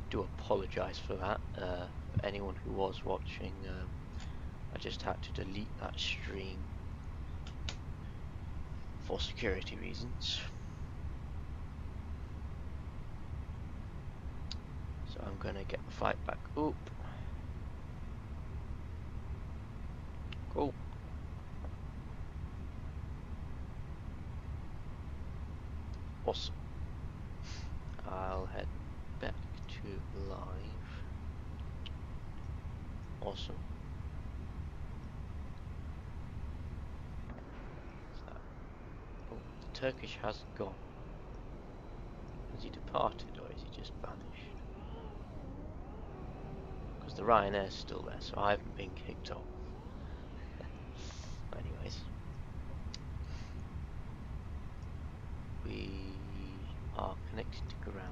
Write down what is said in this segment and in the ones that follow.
do apologise for that. For anyone who was watching, I just had to delete that stream for security reasons. So I'm gonna get the fight back up. Cool. Awesome. I'll head back to live. Awesome. What's that? Oh, the Turkish has gone. Has he departed or is he just vanished? Because the Ryanair's still there, so I haven't been kicked off. Anyways. We are connected to ground.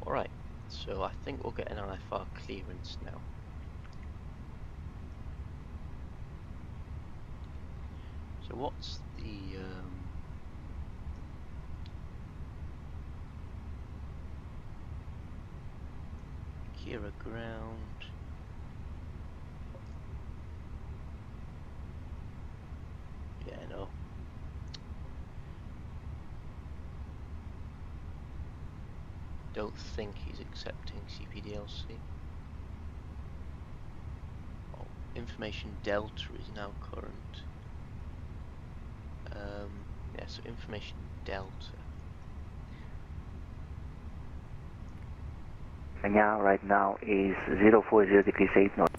Alright, so I think we'll get an IFR clearance now. So what's the Kira ground? Yeah, no. Don't think he's accepting CPDLC. Oh, information delta is now current. Yeah, so information delta. And yeah, right now is 040 degrees 8 knots.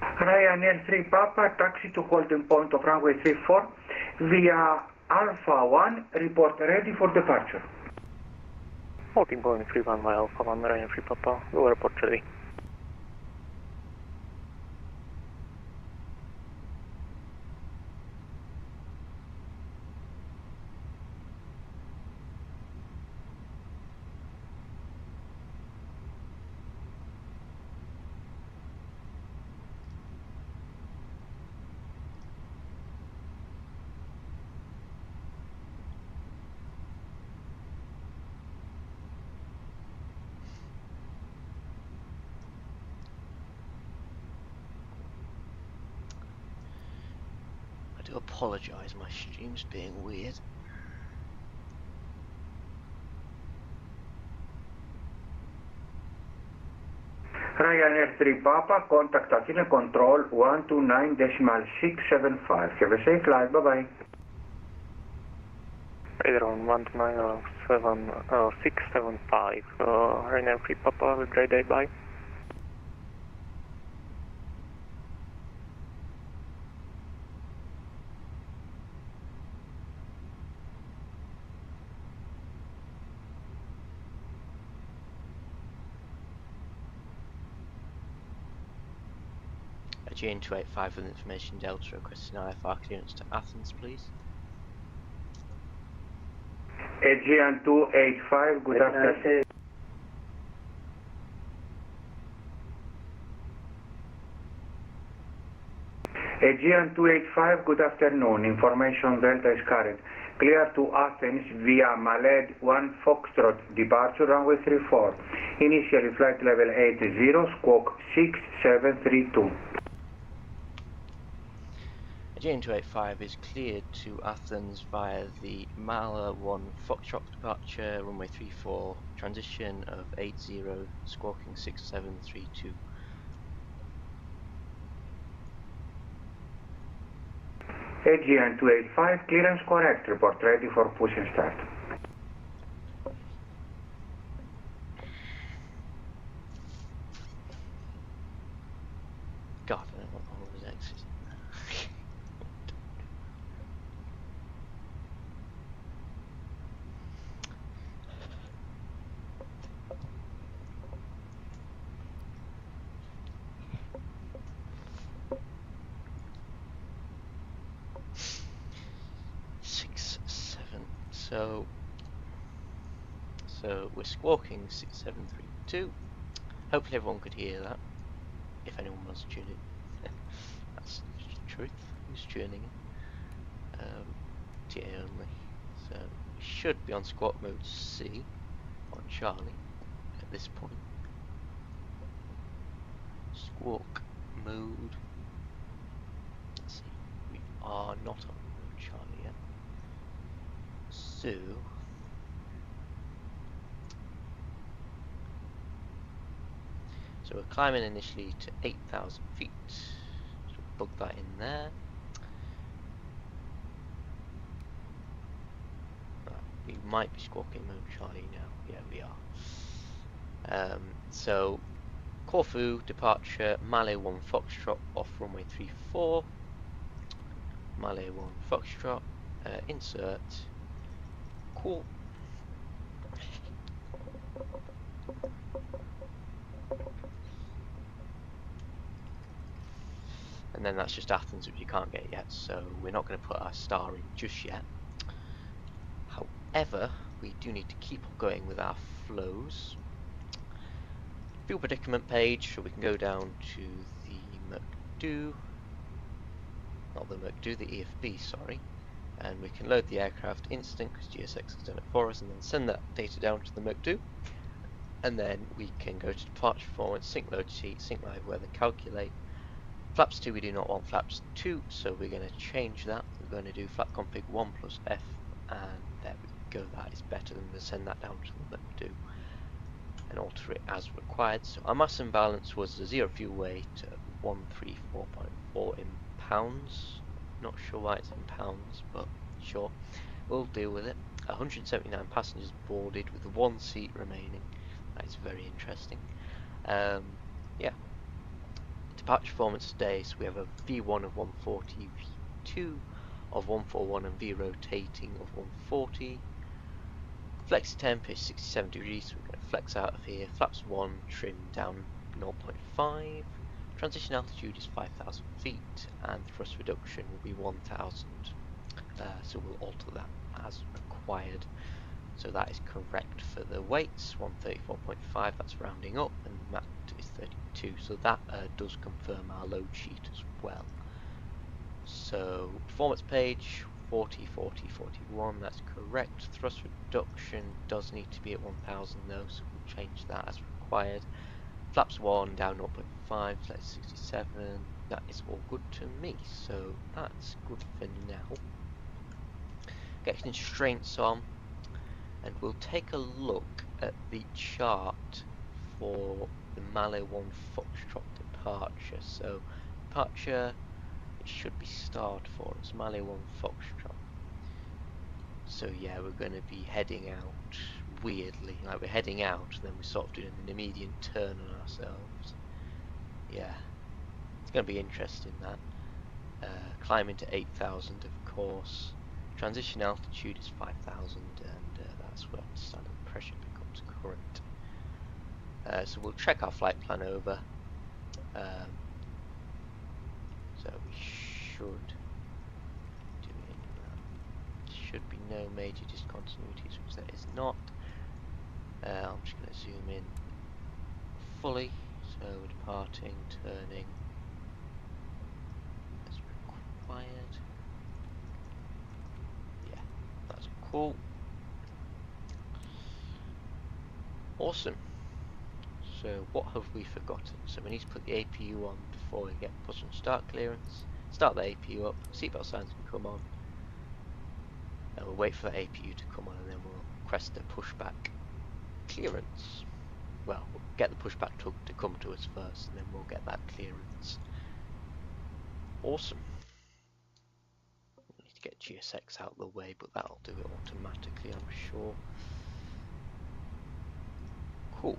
Ryanair 3 Papa, taxi to holding point of runway 34 via Alpha 1, report ready for departure. Holding point 31 by Alpha 1, Ryanair 3 Papa, go report ready. I do apologise, my stream's being weird. Ryanair 3 Papa, contact Athena control 129.675. Have a safe flight, bye bye. Radar on 129.675, Ryanair 3 Papa, have a great day, bye. Aegean 285 with information delta requesting IFR clearance to Athens, please. Aegean 285, good afternoon. Aegean 285, good afternoon. Information Delta is current. Clear to Athens via Maled 1 Foxtrot, departure runway 34. Initially flight level 80, squawk 6732. Aegean 285 is cleared to Athens via the Mala 1 Foxtrot departure, runway 34, transition of 80, squawking 6732. Aegean 285, clearance correct. Report ready for push and start. God, I don't want all of those X's. So So we're squawking 6732. Hopefully everyone could hear that, if anyone was tuning in. That's the truth. Who's tuning in? TA only. So we should be on squawk mode C on Charlie at this point. Squawk mode. Let's see. We are not on mode Charlie yet. So we're climbing initially to 8,000 feet. So we'll plug that in there. We might be squawking mode Charlie now. Yeah, we are. So Corfu departure, Malay 1 Foxtrot off runway 34. Malay 1 Foxtrot, insert, cool. And then that's just Athens, which you can't get yet, so we're not going to put our star in just yet. However, we do need to keep on going with our flows. Fuel predicament page, so we can go down to the McDo, not the McDo, the EFB, sorry, and we can load the aircraft instant because GSX has done it for us, and then send that data down to the McDo, and then we can go to departure performance, sync load sheet, sync live weather, calculate. Flaps 2 we do not want flaps 2, so we're going to change that. We're going to do flap config 1 plus F, and there we go, that is better than to send that down to the McDo and alter it as required. So our mass imbalance was a 0 fuel weight of 134.4 in pounds. Not sure why it's in pounds, but sure, we'll deal with it. 179 passengers boarded with 1 seat remaining. That is very interesting. Yeah. Departure performance today, so we have a V1 of 140, V2 of 141, and V rotating of 140. Flexi temp is 67 degrees, so we're going to flex out of here. Flaps 1, trim down 0.5. Transition altitude is 5,000 feet, and thrust reduction will be 1,000. So we'll alter that as required. So that is correct for the weights, 134.5, that's rounding up, and Max is 32. So that does confirm our load sheet as well. So performance page, 40, 40, 41, that's correct. Thrust reduction does need to be at 1000 though, so we'll change that as required. Flaps 1 down 0.5, so that's 67. That is all good to me, so that's good for now. Get constraints on, and we'll take a look at the chart for the Malay 1 Foxtrot departure. So departure, it should be starred for us, Malay 1 Foxtrot. So yeah, we're going to be heading out weirdly, like we're heading out and then we're sort of doing an immediate turn on ourselves. Yeah, it's going to be interesting that. Climbing to 8,000 of course. Transition altitude is 5,000, and that's where standard pressure becomes current. So we'll check our flight plan over. So we should do that. Should be no major discontinuities, which there is not. I'm just going to zoom in fully. So we're departing, turning as required. Yeah, that's cool. Awesome. So what have we forgotten? So we need to put the APU on before we get push and start clearance. Start the APU up, seatbelt signs can come on, and we'll wait for the APU to come on, and then we'll request the pushback clearance. Well, we'll get the pushback to come to us first, and then we'll get that clearance. Awesome. We need to get GSX out of the way, but that'll do it automatically, I'm sure. Cool.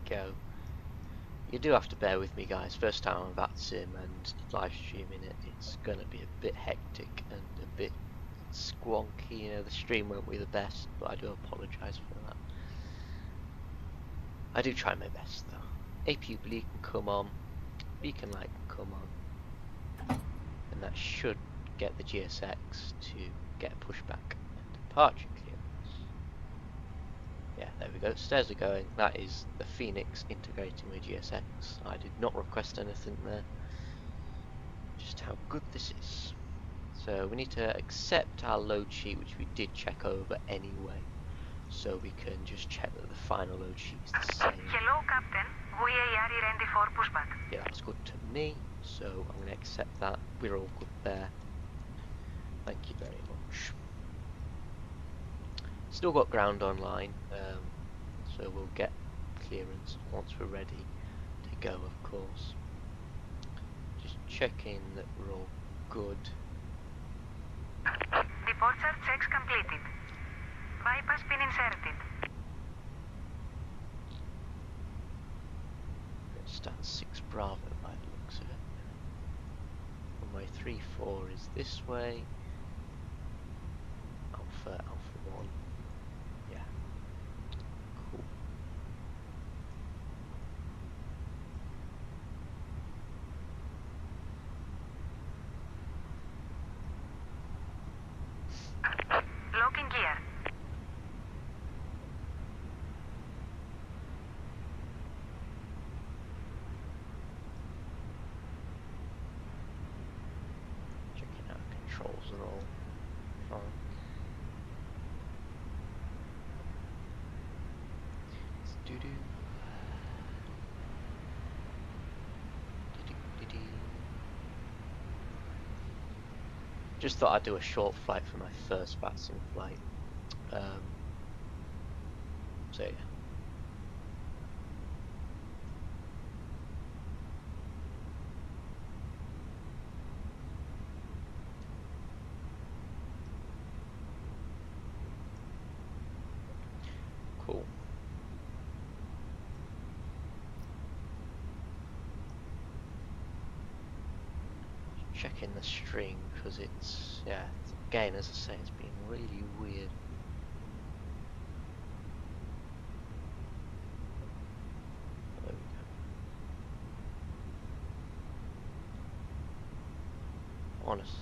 go. You do have to bear with me, guys. First time on VATSIM and live streaming it, it's gonna be a bit hectic and a bit squonky. You know, the stream won't be the best, but I do apologise for that. I do try my best though. APU bleed can come on, beacon light can come on, and that should get the GSX to get a pushback and departure clearance. Yeah, there we go. Stairs are going. That is the Phoenix integrating with GSX. I did not request anything there. Just how good this is. So we need to accept our load sheet, which we did check over anyway. So we can just check that the final load sheet is the same. Hello, Captain. VAR ready for pushback. Yeah, that's good to me. So I'm going to accept that. We're all good there. Thank you very much. Still got ground online, so we'll get clearance once we're ready to go, of course. Just checking that we're all good. Departure checks completed. Bypass pin inserted. Let's start 6 Bravo by the looks of it. Runway 34 is this way. Alpha 1. Yeah. Cool. Locking gear. Checking out controls are all fine. Doo-doo. Doo-doo-doo-doo. Just thought I'd do a short flight for my first VATSIM flight. So yeah. Cool. Checking the string because it's, yeah, again, as I say, it's been really weird. There we go. Honest.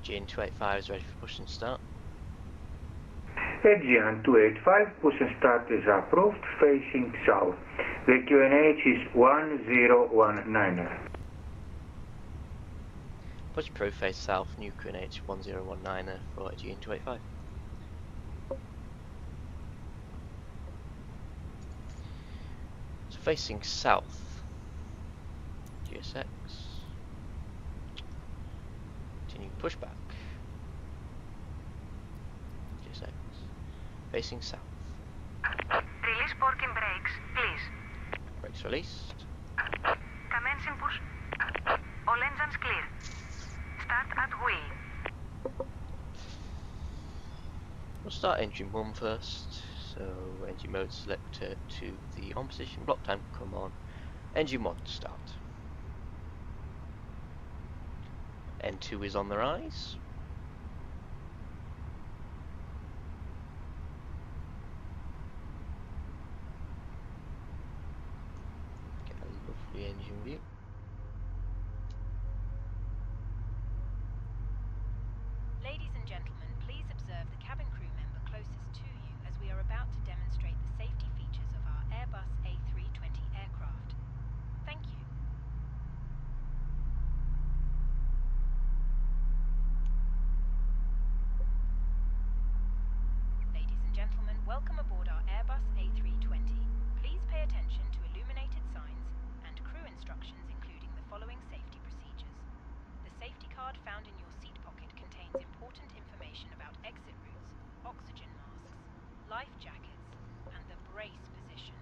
Aegean 285 is ready for push and start. Aegean 285, push and start is approved, facing south. The QNH is 1019. Push Pro face south, new QNH 1019 for Aegean 285. So facing south, GSX. Continue pushback. GSX. Facing south. Release parking brakes, please. Brakes released. Commencing push. All engines clear. Start at wheel. We'll start engine 1 first. So engine mode selector to the on position. Block time come on. Engine 1 start. N2 is on the rise. Get a lovely engine view. Ladies and gentlemen, please observe the cabin life jackets and the brace position,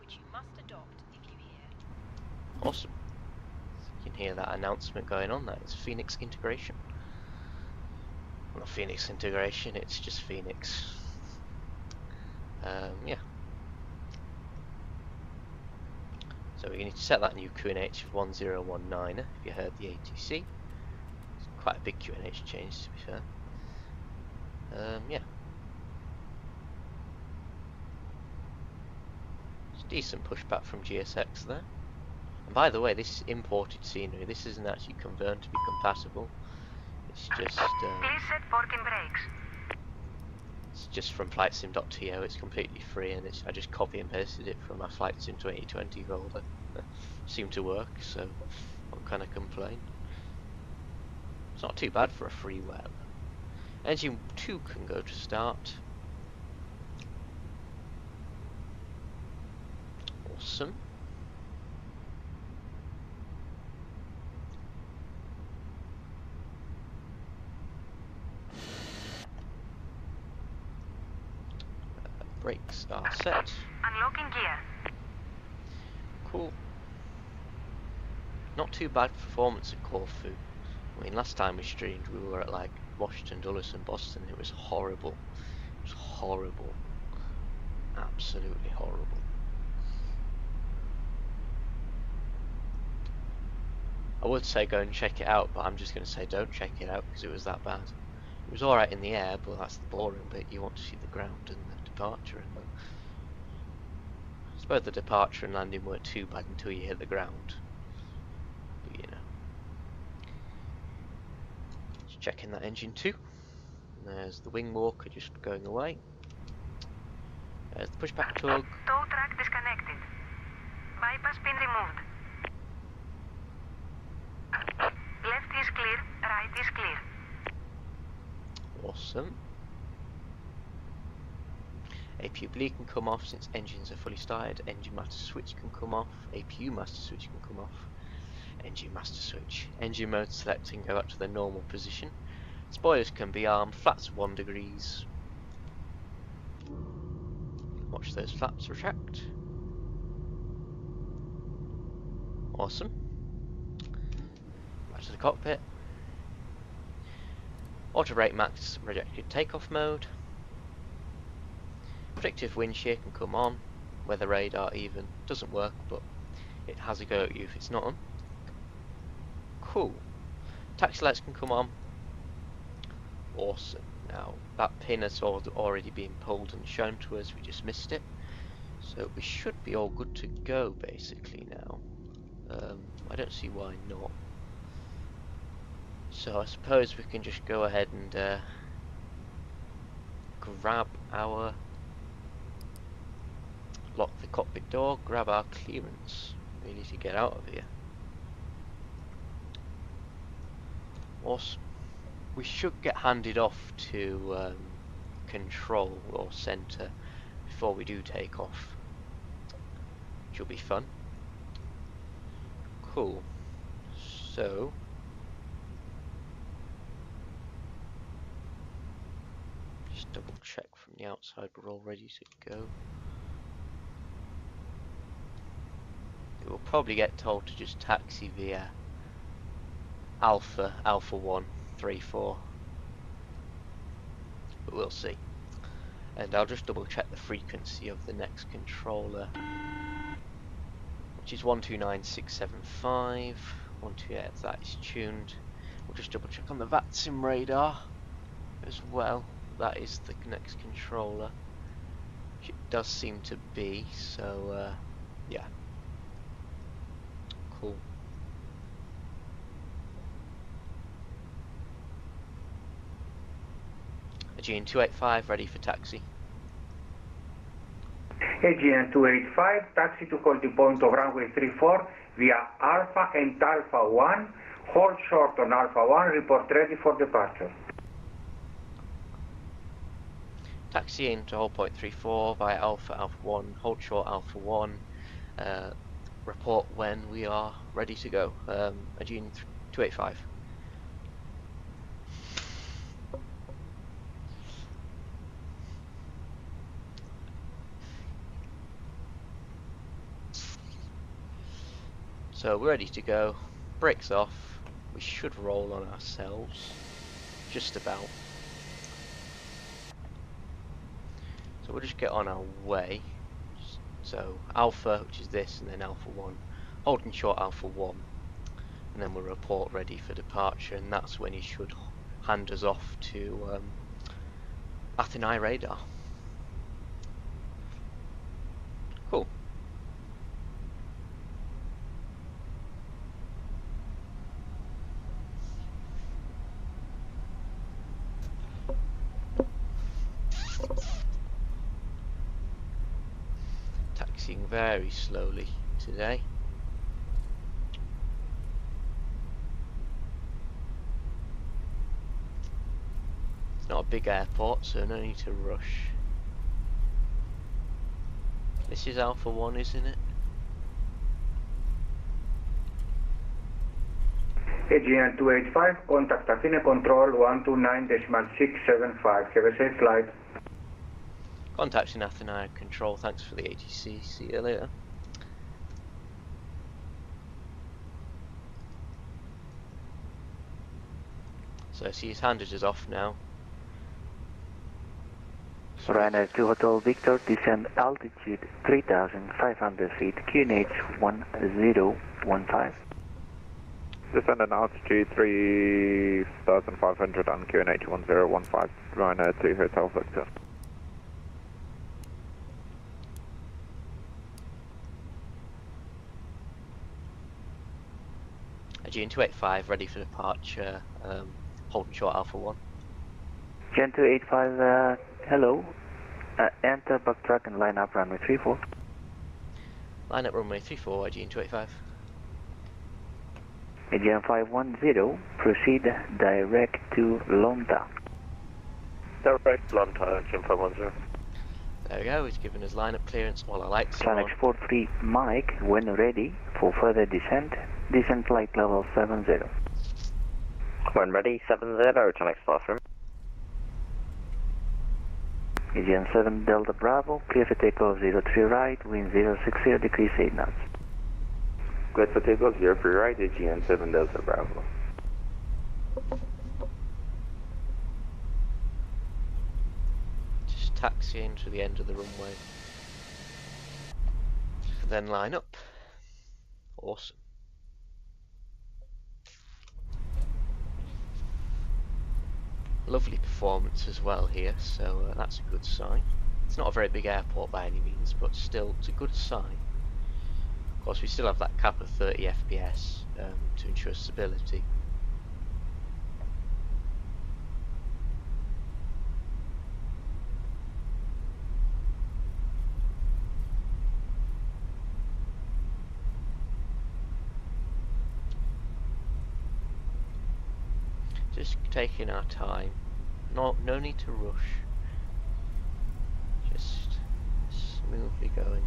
which you must adopt if you hear. Awesome. You can hear that announcement going on. That is Phoenix integration. Not Phoenix integration, it's just Phoenix. Yeah. So we need to set that new QNH of 1019 if you heard the ATC. It's quite a big QNH change, to be fair. Yeah. It's decent pushback from GSX there. And by the way, this is imported scenery. This isn't actually confirmed to be compatible. It's just Please set forking brakes. it's just from flightsim.to. It's completely free, and I just copy and pasted it from my flightsim 2020 folder. Seemed to work, so what can I complain? It's not too bad for a freeware. Engine 2 can go to start. Awesome. Brakes are set. Unlocking gear. Cool. Not too bad performance at Corfu. I mean, last time we streamed, we were at like Washington, Dulles and Boston. It was horrible. It was horrible. Absolutely horrible. I would say go and check it out, but I'm just going to say don't check it out because it was that bad. It was alright in the air, but that's the boring bit. You want to see the ground and the departure. And I suppose the departure and landing weren't too bad until you hit the ground. But you know. Just checking that engine too. And there's the wing walker just going away. There's the pushback tug. Tow track disconnected. Bypass pin removed. Left is clear, right is clear. Awesome. APU bleed can come off since engines are fully started. Engine master switch can come off. APU master switch can come off. Engine master switch. Engine mode select and go back to the normal position. Spoilers can be armed. Flaps 1 degrees. Watch those flaps retract. Awesome. Back to the cockpit. Auto brake max rejected takeoff mode. Predictive wind shear can come on. Weather radar even doesn't work, but it has a go at you if it's not on. Cool. Taxi lights can come on. Awesome. Now that pin has already been pulled and shown to us. We just missed it, so we should be all good to go basically now. I don't see why not. So I suppose we can just go ahead and grab our, lock the cockpit door, grab our clearance, really, to get out of here. Awesome. We should get handed off to control or center before we do take off, which will be fun. Cool. So double check from the outside we're all ready to go. It will probably get told to just taxi via Alpha 134, but we'll see. And I'll just double check the frequency of the next controller, which is 129675. 128, that is tuned. We'll just double check on the VATSIM radar as well. That is the next controller, which it does seem to be, so yeah, cool. Aegean 285 ready for taxi. Aegean 285, taxi to holding point of runway 34 via Alpha and Alpha 1. Hold short on Alpha 1, report ready for departure. Taxi into hold point 34 via Alpha 1, hold short Alpha 1, report when we are ready to go. Aegean 285. So we're ready to go. Brakes off. We should roll on ourselves. Just about. So we'll just get on our way. So Alpha, which is this, and then Alpha 1. Holding short Alpha 1. And then we'll report ready for departure, and that's when he should hand us off to Athens radar. Cool. Taxiing very slowly today. It's not a big airport, so no need to rush. This is Alpha 1, isn't it? Aegean 285, contact Athena Control 129.675. Have a safe flight. Contacting Athena Control, thanks for the ATC, see you later. So I see his handed us off now. Ryanair 2 Hotel Victor, descend altitude 3,500 feet, QNH 1015. Descend an altitude 3,500 on QNH 1015, Ryanair 2 Hotel Victor. Aegean 285, ready for departure, holding short Alpha 1. Gen 285, hello. Enter, backtrack and line up runway 34. Line up runway 34, Aegean 285. Aegean 510, proceed direct to Lonta. Direct Lonta, Aegean 510. There we go, he's given us line up clearance while our lights are on. Planex 43 Mike, when ready for further descent, descent flight level 70. When ready, 70, Planex platform. Aegean 7 Delta Bravo, clear for takeoff 03 right, wind 060 degrees 8 knots. Clear for takeoff 03 right, Aegean 7 Delta Bravo. Just taxiing to the end of the runway. Then line up. Awesome. Lovely performance as well here, so that's a good sign. It's not a very big airport by any means, but still it's a good sign. Of course we still have that cap of 30 FPS to ensure stability. Just taking our time, no need to rush, just smoothly going.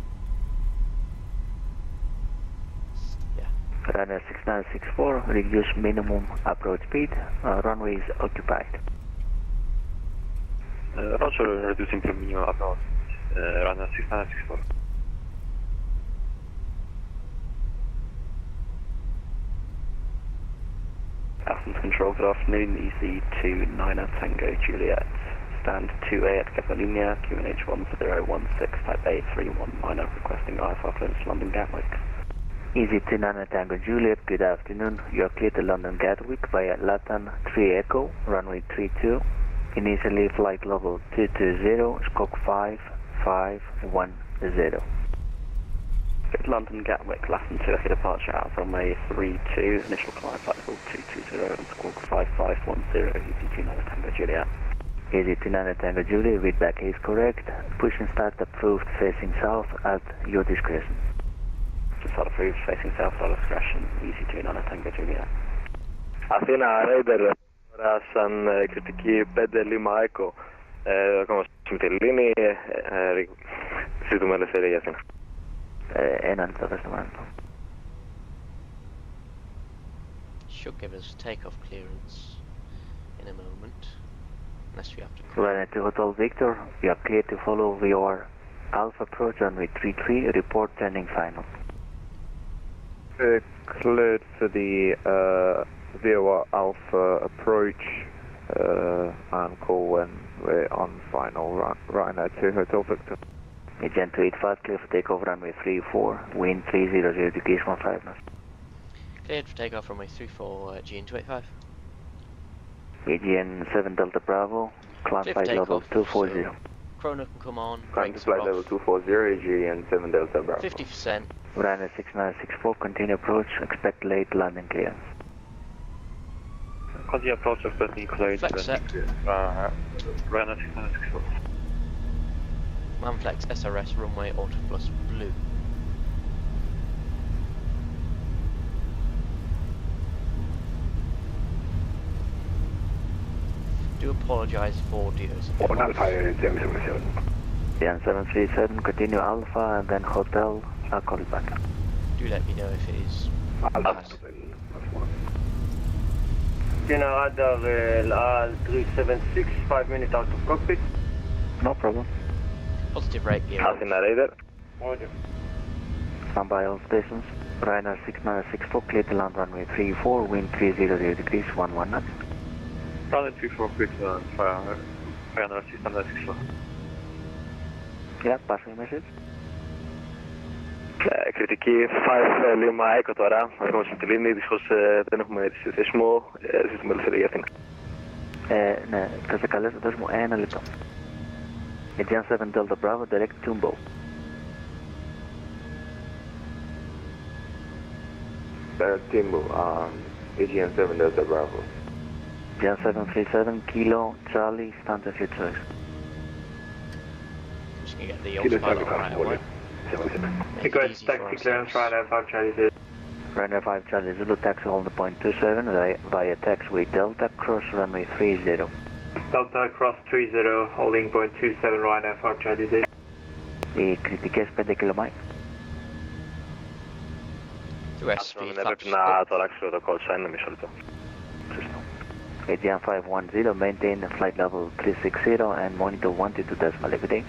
Yeah. Runner 6964, reduce minimum approach speed, runway is occupied. Roger, reducing the minimum approach, runner 6964. Athens Control, good afternoon, EC29 Tango Juliet, stand 2A at Catalunya, QNH 1016, type A319, requesting IFR clearance London Gatwick. Easy 29 Tango Juliet, good afternoon, you are clear to London Gatwick via Latam 3 Echo, runway 32, initially flight level 220, squawk 5510. Good London Gatwick, Latam 2 Echo departure out from runway 32, initial climb flight level 220 and squawk 5510, EC29 Tango Juliet. Easy 29 Tango Juliet, read back is correct, push and start approved facing south at your discretion. Start approved facing south at our discretion, EC29 Tango Juliet. Αθήνα Raider, τώρα σαν κριτική 5 Λίμα Echo, ακόμα στη Μητελίνη, ζητούμε ελευθερία για Αθήνα. Έναν το customer. Should give us takeoff clearance in a moment, unless we have to. Runway 2 Hotel Victor, you are clear to follow your Alpha approach runway 33, report turning final. Cleared for the VOR Alpha approach. On call when we're on final Ryanair 2 Hotel Victor. Aegean 285, clear for takeoff runway 34, wind 300 degrees 15 knots. Cleared for takeoff runway 34, Aegean 285. Aegean 7 Delta Bravo, climb Clear for flight level takeoff, 240. so chrono can come on, Climb to brakes flight are level off, 240, Aegean 7 Delta Bravo. 50%. Ryanair 6964, continue approach, expect late landing clearance. Continue approach, expecting cleared. Flex set. Ryanair 6964. Manflex SRS runway auto plus blue. Do apologise for audios. Aegean 737, continue Alpha and then Hotel, I'll call you back. Do let me know if it is. Radar 376, 5 minutes out of cockpit. No problem. Positive rate gear. Athena radar. Roger. Stand by all stations. Ryanair 6964, clear to land runway 34, wind 300 degrees 11 knots. Runway 34, quick, Ryanair 6964. Yeah, passing message. Κριτική 5 Lima Echo τώρα. Βρισκόμαστε στην Τιλίνη, δυστυχώς δεν έχουμε τη σύνθεσμο. Ζήτουμε ελευθερία για Αθήνα. Ναι, θα σε καλέσω, δώσ' μου ένα λεπτό. Aegean 7 Delta Bravo, direct Tumbo. Timbo, Aegean 7 Delta Bravo. Aegean 737, Kilo, Charlie, stand as your choice. Just gonna get the autopilot right away. Request taxi clearance, Ryanair 5 Charlie Zulu. Ryanair 5 Charlie Zulu, taxi hold the point 27, via taxiway Delta, cross runway 30. Delta cross 30, holding point 27, Ryanair 5 Charlie Zulu. Οι κριτικές 5 km. To SP Δεν πρέπει να το αλλάξω το call sign, μισό λεπτό. Aegean 510, maintain the flight level 360 and monitor 122 every day.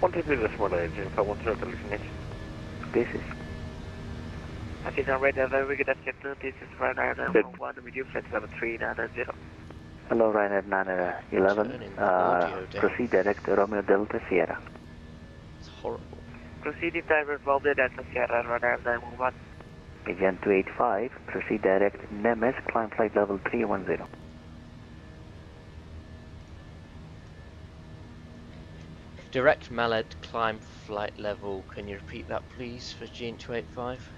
122 Aegean 510, καλή συνέχεια. This is Athena radar, very good afternoon. This is Ryanair 911 with you, flight level 390. hello Ryanair 911, proceed direct Romeo Delta Sierra. It's horrible. Proceeding direct Romeo Delta Sierra, Ryanair 911. Aegean 285, proceed direct Nemes, climb flight level 310. Direct Maled, climb flight level. Can you repeat that please for Aegean 285?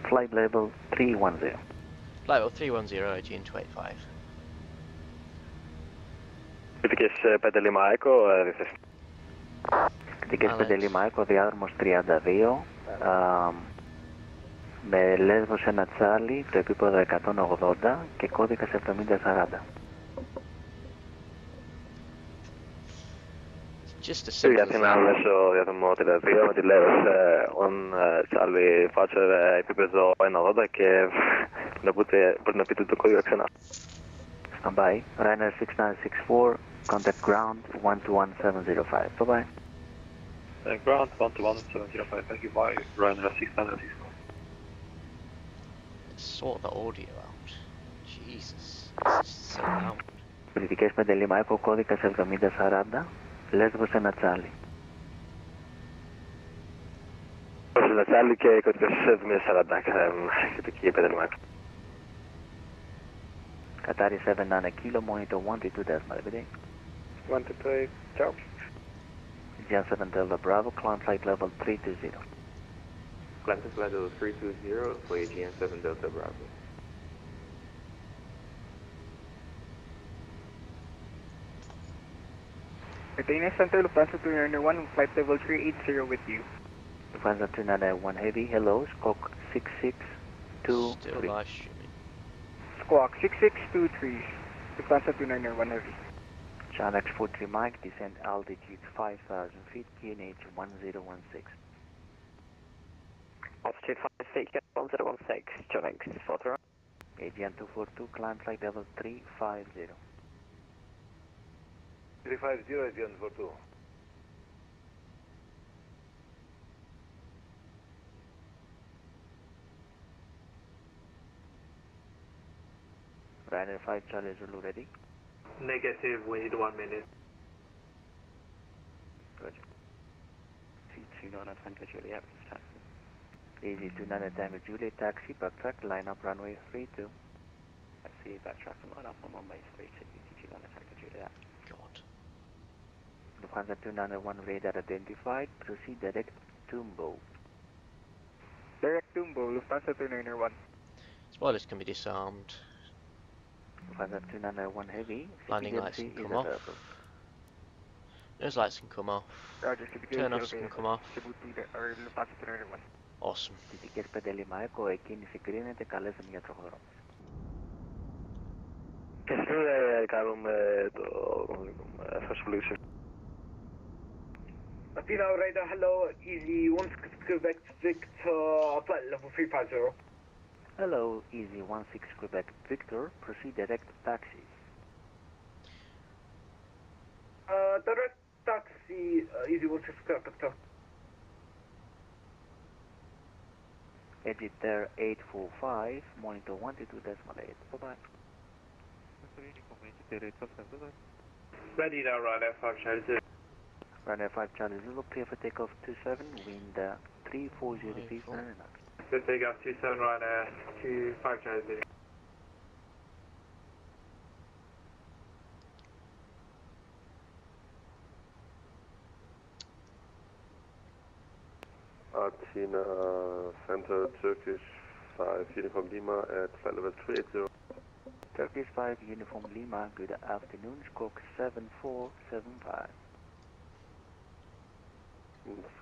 Flight level 310. Flight level 310, Aegean 285. Κριτικές 5 Lima Echo, διαθέσεις. Κριτικές 5 Lima Echo, διάδρομος 32, με Λέσβος 1 Τσάρλι, το επίπεδο 180 και κώδικας 7040. Just a simple Αθήνα μέσω διαδρομό 32 με τη Λέβος on Charlie Fatcher επίπεδο 180 και πρέπει να πείτε το κώδικα ξανά. Stand by, Ryanair 6964, contact ground 121705. Bye bye. Ground 121-705, thank you, bye, Ryanair 6964. Sort the audio out. Jesus, this is so loud. Κριτικές 5 Lima Echo, κώδικας 7040, Λέσβος 1 Τσάρλι. Προς ένα Charlie και κώδικας 7040, κριτική 5 Lima Echo. Qatari 79 Kilo, monitor 122 every day. 122, ciao. Aegean 7 Delta Bravo, climb flight level 320. Climb to flight level 320 for Aegean 7 Delta Bravo. Athena Center, Lufthansa 291, flight level 380 with you. Lufthansa 291 Heavy, hello, Squawk 6623. Still live streaming. Squawk 6623, Lufthansa 291 Heavy. Channel X43 Mike, descend altitude 5,000 feet, QNH 1016. Altitude 5 feet, 1016, John X, photo. Aegean 242, climb flight level 350. 350, Aegean 42. Ryanair 5 Charlie Zulu ready. Negative, we need 1 minute. Roger. C29 Tango Juliet, please taxi. Easy 29 Tango Juliet, taxi, backtrack, line up runway 32. I see backtrack and line up on runway 32, C29 Tango Juliet. God. Lufthansa 291 radar identified, proceed direct Tumbo. Direct Tumbo, Lufthansa 291. Spoilers can be disarmed. Lufthansa 291 heavy, Landing lights can come off. Nose lights can come off. Roger, Turn-offs can come off. Lufthansa 291. Awesome. Δυτικές 5 Λίμα Echo, εκκίνηση κρίνεται, καλέσαμε για τροχοδρόμηση. Και εσύ κάνουμε το first solution. Athena radar, hello, easy 1 Quebec Victor, flight level 350. Hello, Easy 16 Quebec Victor, proceed direct taxi. Direct taxi, easy 16 Quebec Victor. Exit there 845, monitor 122.8. Bye-bye. Ready now, Ryanair 5 Charlie Zulu. Ryanair 5 Charlie Zulu, clear for takeoff 27, wind 340 degrees 9 knots. Good takeoff 27 Ryanair 25 Charlie Zulu. Athena Center Turkish 5 Uniform Lima at flight level 380. Turkish 5 Uniform Lima, good afternoon, squawk 7475.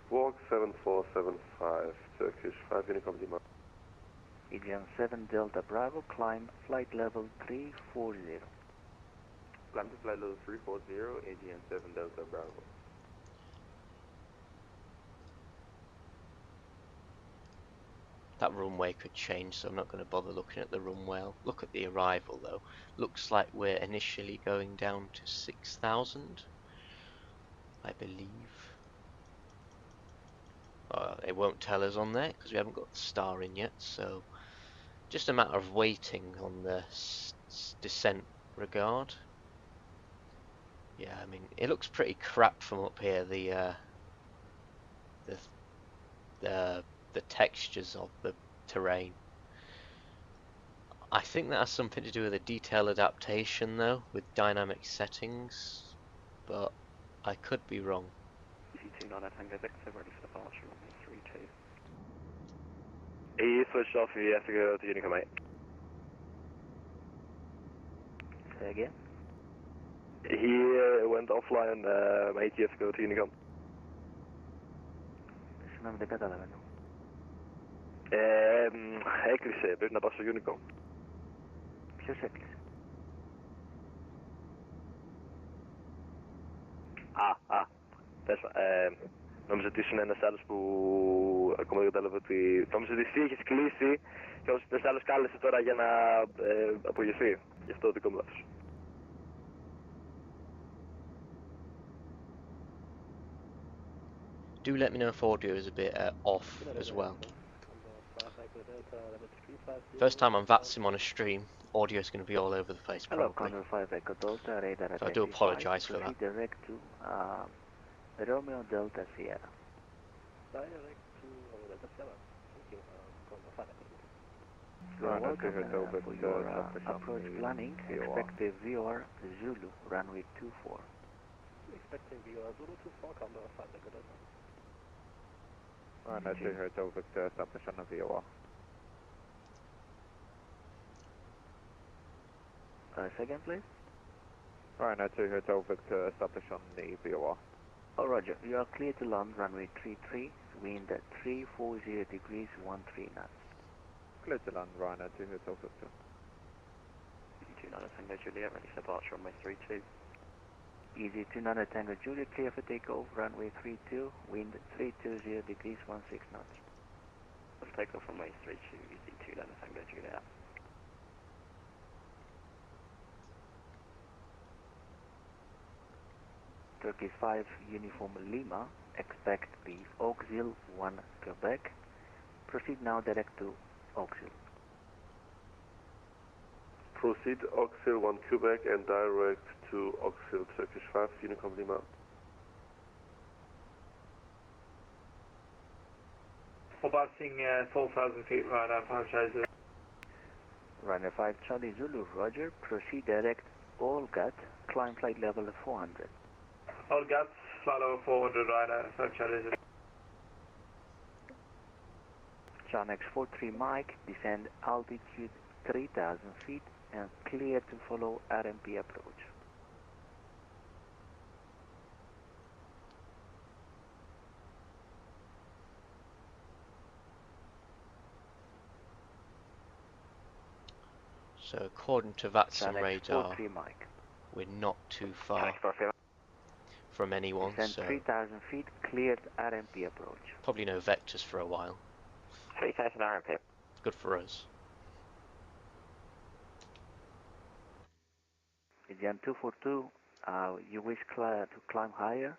Squawk 7475, Turkish 5 Uniform Lima. Aegean 7 Delta Bravo, climb flight level 340. Climb to flight level 340, Aegean 7 Delta Bravo. That runway could change, so I'm not going to bother looking at the runway. I'll look at the arrival though. Looks like we're initially going down to 6,000, I believe. It won't tell us on there because we haven't got the star in yet, so just a matter of waiting on the descent regard. Yeah, I mean it looks pretty crap from up here. The textures of the terrain. I think that has something to do with a detail adaptation though, with dynamic settings, but I could be wrong. C29 Tango Victor, ready for departure, runway 32. He switched off, he has to go to Unicom 8. Say again? He went offline, 8 years ago to Unicom. Συγγνώμη, δεν καταλαβαίνω. Έκλεισε, πρέπει να πάω στο Unicom. Ποιος έκλεισε? Νόμιζα ότι ήσουν ένας άλλος που ακόμα δεν κατάλαβε ότι... Νόμιζα ότι εσύ έχεις κλείσει και ένας άλλος κάλεσε τώρα για να απογευθεί. Γι' αυτό δικό μου λάθος. Do let me know if audio is a bit off as well. First time on VATSIM on a stream, audio is going to be all over the place Hello, probably. Condor 5 Echo Delta, radar So I do apologise for that. proceed direct to Romeo Delta Sierra. Direct to Delta Sierra. Thank you, Condor 5 Echo Delta. You are welcome for your approach planning. Expect a VR Zulu, runway 24. Expecting VR Zulu 24, Condor 5 Echo Delta. Ryanair 2 Hotel Victor, establish on the VOR. Second, please. Ryanair 2 Hotel Victor, establish on the VOR. Oh, roger. You are clear to land, runway 33, wind at 340 degrees 13 knots. Clear to land, Ryanair 2 Hotel Victor. C29 Tango Juliet, ready for departure, runway 32. Easy 29 Tango Juliet, clear for takeoff, runway 32, wind 320 degrees 16 knots. Let's take off runway 32, easy 29 Tango Juliet. Turkish 5 Uniform Lima, expect the Auxil 1 Quebec. Proceed now direct to Auxil. Proceed Auxil 1 Quebec and direct to Auxil Turkish 5, Unicom Lima. Passing 4,000 feet right now, 5 Charlie 0. Runway 5 Charlie Zulu, roger. Proceed direct all gut, climb flight level 400. All guts, flight level 400 right now, 5 Charlie 0. John X43 Mike, descend altitude 3,000 feet and clear to follow RMP approach. So according to VATSIM radar, Mike. we're not too far from anyone, Descend so 3,000 feet, cleared RMP approach. probably no vectors for a while. 3,000 RMP. Good for us. Aegean 242, you wish to climb higher?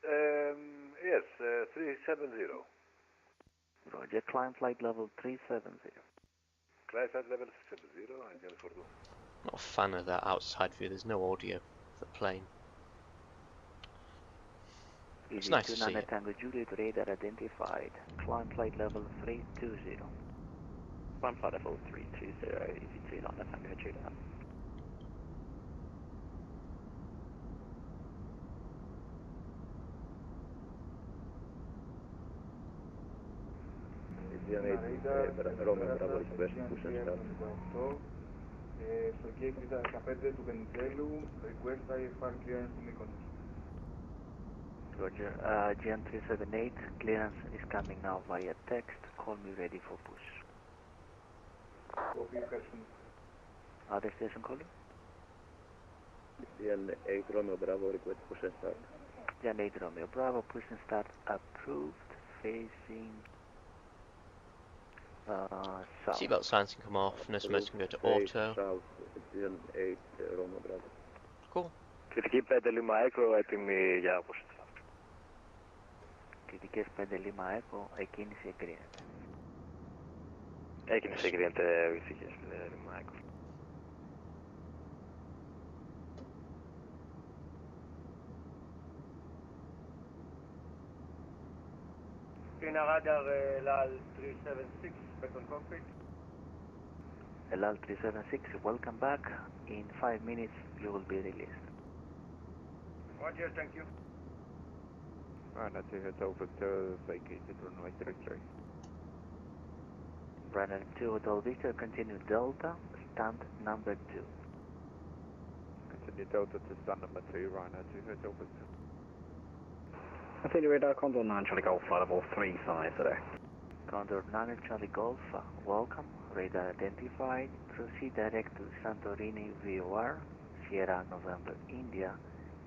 Yes, 370. Roger, climb flight level 370. Climb flight level 370, Aegean 42. Not a fan of that outside view, there's no audio of the plane. It's nice to see it. Tango Juliet radar identified. Climb flight level 320. Climb flight level 320, easy 29 Tango Juliet. Στο gate 15 του Βενιζέλου, request IFR clearance to Mykonos. Roger, Aegean 378, clearance is coming now via text, call me ready for push. Copy, person. Other station calling? Aegean 8 Romeo Bravo, request push and start. Aegean 8 Romeo Bravo, push and start approved, facing south. Seatbelt signs can come off, no smokes can go to auto. South, Aegean 8 Romeo Bravo. Cool. Κριτική 5 Lima Echo, έτοιμη για απόσταση. Κριτικές 5 Lima Echo, εκκίνηση εγκρίνεται. Έκκινηση εγκρίνεται, ησυχίες 5 Lima Echo. Tina radar LAL 376, back on cockpit. LAL 376, welcome back. In 5 minutes you will be released. Roger, thank you. Runner 2 Hotel Victor, vacated runway 33. Runner 2 Hotel Victor, continue Delta, stand number 2. Continue Delta to stand number 2, Runner 2 Hotel Victor. Continue radar, Condor 9 Charlie Golf, flight level 35 today. Condor 9 Charlie Golf, welcome, radar identified, proceed direct to Santorini VOR, Sierra November India,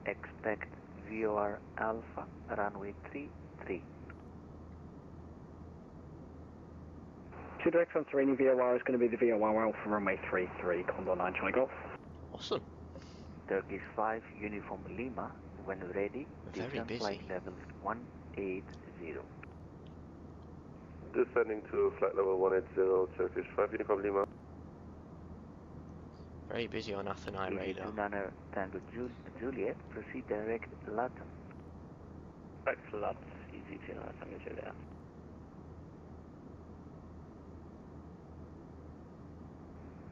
expect VOR Alpha, runway 33. To direct Santorini VOR is going to be the VOR Alpha, runway 33, Condor 9 Charlie Golf. Awesome. Turkish 5 Uniform Lima, when ready, descend flight level 180. Descending to flight level 180, Turkish 5 Unicom Lima. Very busy on Athenai radar. Nana Tango Juliet, proceed direct Latin. Back to Latin, easy 29 Tango Juliet.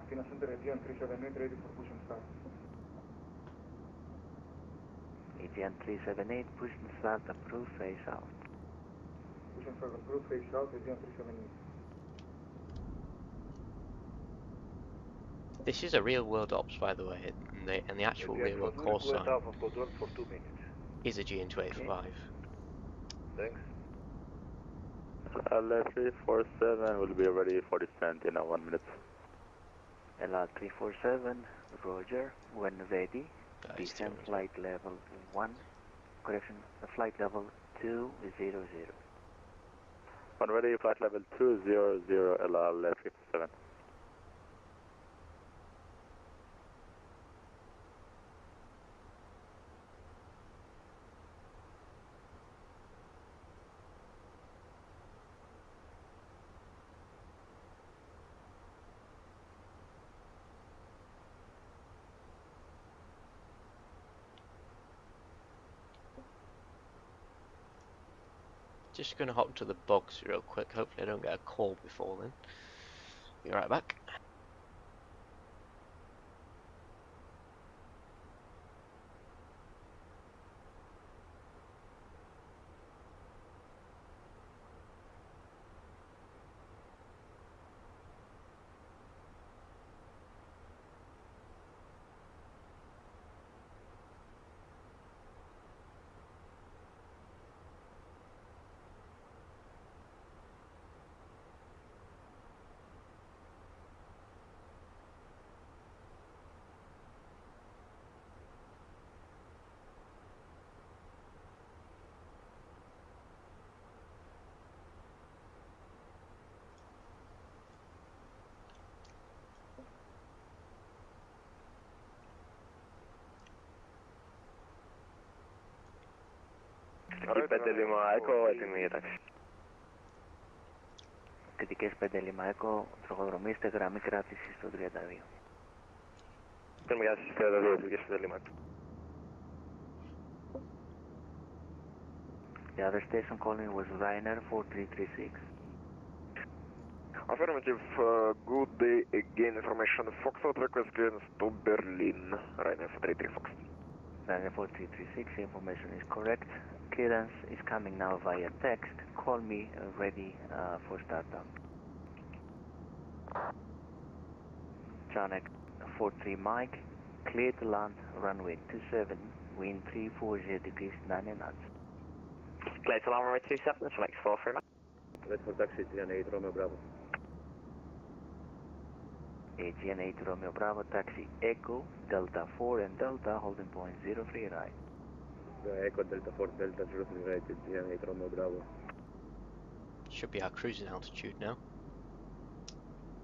Athena Center Aegean 378, ready for push and start. Aegean 378, push and start, approved, face out. Push and start approved, face out, Aegean 378. This is a real world ops, by the way, and the actual real world call sign is Aegean 285. Thanks. LR 347 will be ready for descent in 1 minute. LR 347, roger, when ready, descend flight level 200. When ready, flight level 200, LR 347. Just gonna hop to the box real quick. Hopefully I don't get a call before then. Be right back. Εκεί 5 Λίμα Έκο, έτοιμη για τάξη. Κριτικές 5 Λίμα Έκο, τροχοδρομήστε γραμμή κράτηση στο 32. Θέλουμε για στις 32, κριτικές 5 Λίμα Έκο. The other station calling was Ryanair 4336. Affirmative, good day again, information Foxtrot request clearance to Berlin, Ryanair 433 Fox. Ryanair 4336, information is correct. Clearance is coming now via text. Call me ready for startup. Janek 43 Mike, clear to land, runway 27, wind 340 degrees 9 knots. Clear to land, runway 27, that's next 43 Mike. Ready for taxi, Aegean 8 Romeo Bravo. Aegean 8 Romeo Bravo, taxi Echo, Delta 4 and Delta, holding point 03 right. Echo Delta 4 Delta 03 right, Aegean 8 Romeo Bravo. Should be our cruising altitude now.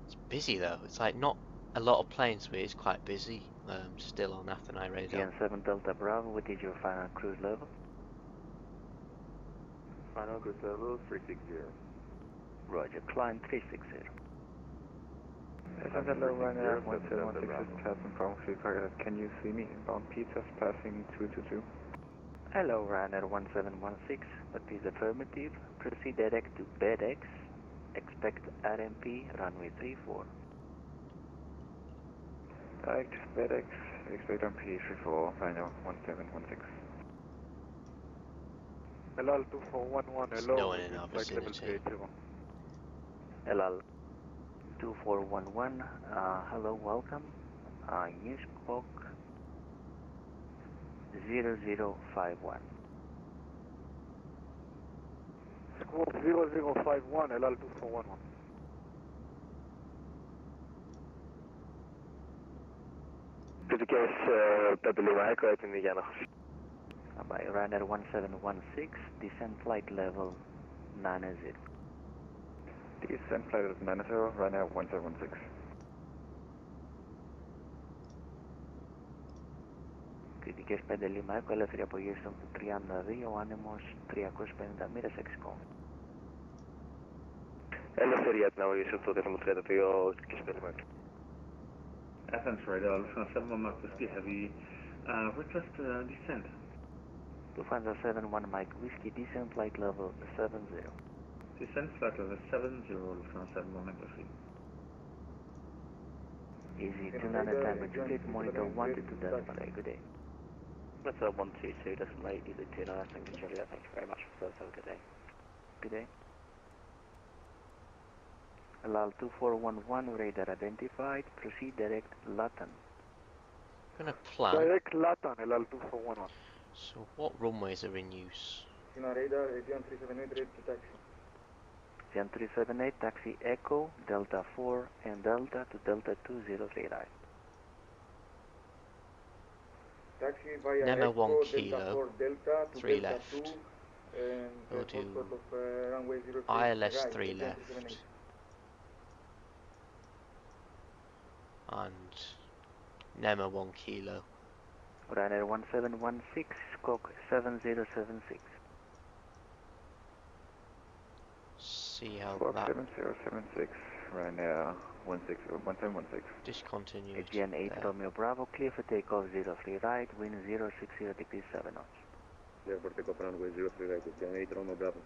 It's busy though. It's like not a lot of planes, but it's quite busy. Still on Athens radar. Aegean 7 Delta Bravo, what is your final cruise level? Final cruise level 360. Roger, climb 360. Hello, Ryanair 1716 passing from Firecuda. Can you see me? Inbound pizzas passing 222. Hello, Ryanair 1716, that is affirmative. Proceed direct to BedX. Expect RMP, runway 34. Direct, BedX, expect RMP 34, Ryanair 1716. LL 2411, There's hello, no one in our flight level vicinity. 380. LL 2411, hello, welcome. New squawk 0051. Squawk 0051, LL 2411. Κριτικές 5 Λίμα Έκο, έτοιμη για ανάχωση. By Ryanair 1716, descent flight level 90. Descent flight level 90, Ryanair 1716. Κριτικές 5 Λίμα Έκο, ελεύθερη απογείωση των 32, άνεμος 350 μοίρες εξικό. Ελευθερία την αγωγή του δεύμα 32, κριτικές 5 Λίμα Έκο. Athens radar, Lufthansa 7 Mike Whiskey Heavy, request descent. Lufthansa 71 Mike Whiskey, descent flight level 70. Descent flight level 70, Lufthansa 7 Mike Whiskey. Easy 29 Tango Juliet, monitor 122 Delta Malay, good day. That's 122, decimal 8, easy 29 Tango Juliet, thank you very much for service, have a good day. Good day. LAL 2411, radar identified, proceed direct Latin. Gonna plan. Direct Latin, LL 2411. So what runways are in use? Radar, Aegean 378, ready to taxi. Aegean 378, taxi Echo, Delta 4 and Delta to Delta 203 right. Taxi via Nemo Echo, 1 Delta kilo, 4 Delta to 3 Delta left. 2 and We'll do sort of runway 03 ILS right, 3 Aegean left. 378. And Nemo 1 kilo. Ryanair 1716, squawk 7076. See how Squawk that 7076, Ryanair 1716. discontinued. Aegean 8 there. Romeo Bravo, clear for takeoff 03 right, wind 060 degrees 7 knots. Clear for takeoff runway 03 right, Aegean 8 Romeo Bravo.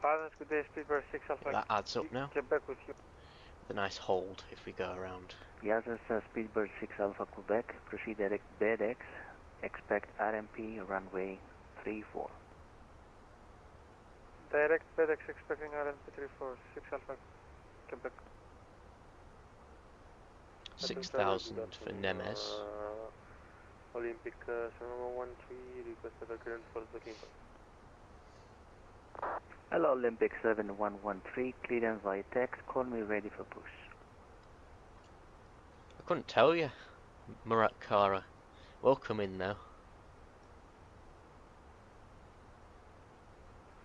Athens, good day, Speedbird 6 Alpha. That adds up now. Quebec with you. The nice hold if we go around. Asus Speedbird 6 Alpha Quebec, proceed direct BedX, expect RMP runway 34. Direct FedEx expecting RMP 34, 6 Alpha Quebec. 6,000 for Nemes. Olympic 7113, request for clearance for the Keyboard. Hello Olympic 7113, clearance via text, call me ready for push. I couldn't tell you, Murat Kara. Welcome in now.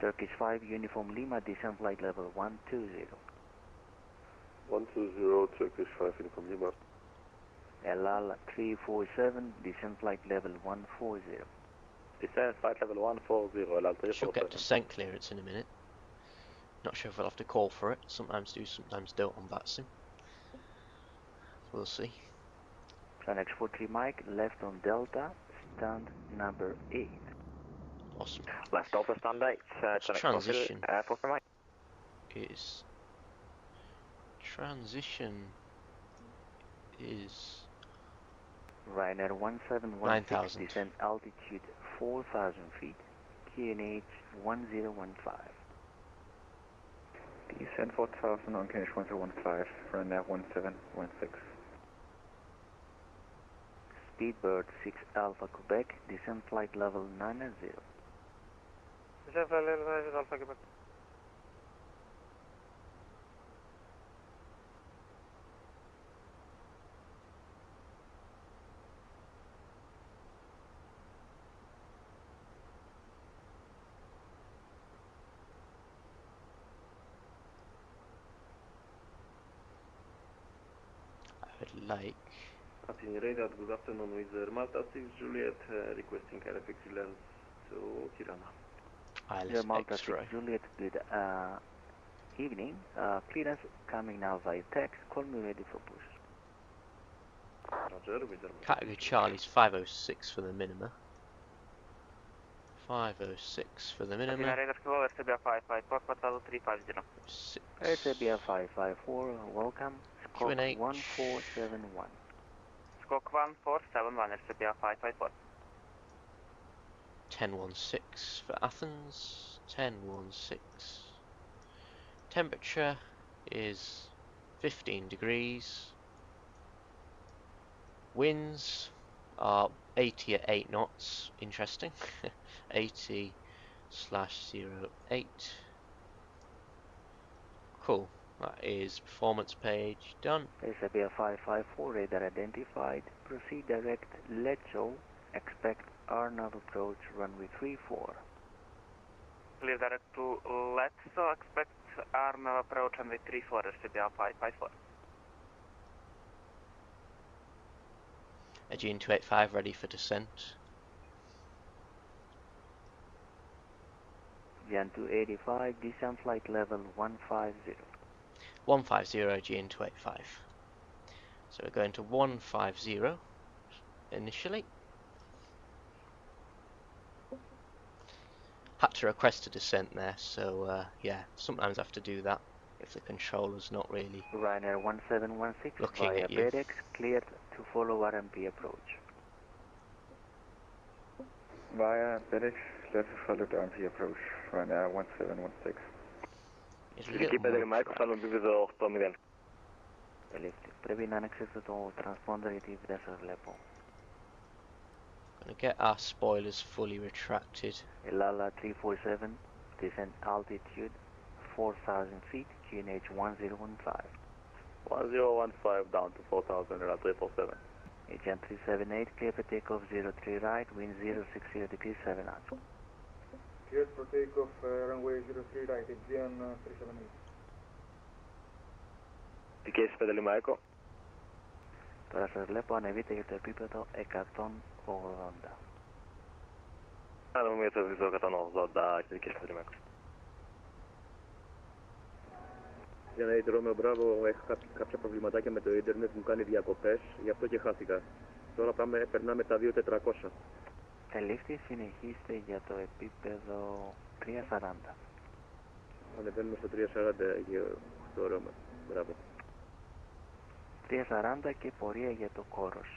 Turkish 5 Uniform Lima, descent flight level 120. 120, Turkish 5 Uniform Lima. LL 347, descent flight level 140. Descent flight level 140, LL 347. Should get descent clearance in a minute. Not sure if I'll have to call for it. Sometimes do, sometimes don't on VATSIM. We'll see. Sun X43 Mike, left on Delta, stand number 8. Awesome. Left Delta, stand 8. Transition for Mike. is... Transition is... Ryanair 1716, descent altitude 4,000 feet, QNH 1015. Descent 4,000 on QNH 1015, Ryanair 1716. Speedbird 6 Alpha Quebec, descent flight level 90. Descent flight level 90 Alpha Quebec. I would like... Captain Radar, good afternoon, with Malta 6 Juliet, requesting RFX lens to Tirana. ILS Malta X-ray. 6 Juliet, good evening. Clearance coming now via text, call me ready for push. Roger, with Category Charlie's 506 for the minima. 506 for the minima. Radar School, SBR 554, Hotel 350. 6. SBR 554, welcome. Squawk 1471. Squawk 1471, SBR 554. 1016 for Athens. 1016. Temperature is 15 degrees. Winds are 80 at 8 knots. Interesting. 80/08. Cool. That is performance page done. SBR 554, radar identified. Proceed direct Lecho. Expect RNAV approach runway 34. Clear direct to Let's expect RNAV approach runway 34, SBR 554. Aegean 285 ready for descent. Jan 285, descent flight level 150. 150 Aegean 285. So we're going to 150 initially. Had to request a descent there, so yeah, sometimes I have to do that if the controller's not really Ryanair 1716 looking via at you. BedX, cleared to follow RMP approach. Via FedEx, let's follow the RMP approach, Ryanair 1716. Πρέπει να ανοίξετε το transponder γιατί δεν σας βλέπω. Gonna get our spoilers fully retracted. Lala 347, descent altitude 4,000 feet, QNH 1015. 1015 down to 4,000, Lala 347. Aegean 378, clear for takeoff 03 right, wind 060 degrees 7 knots. Cleared for takeoff, runway 03 right, Aegean 378. Τι καίσεις 5 Lima Echo? Τώρα σας βλέπω ανεβείτε για το επίπεδο 180. Άρα μου το βίζο 180 και δικές 5 Lima Echo. Για να Ρώμεο Μπράβο, έχω κάποια προβληματάκια με το ίντερνετ, μου κάνει διακοπές, γι' αυτό και χάθηκα. Τώρα περνάμε τα 2400. Ελήφθη, συνεχίστε για το επίπεδο 340. Ανεβαίνουμε στο 340 για το όραμα. Μπράβο. 340 και πορεία για το κόρος.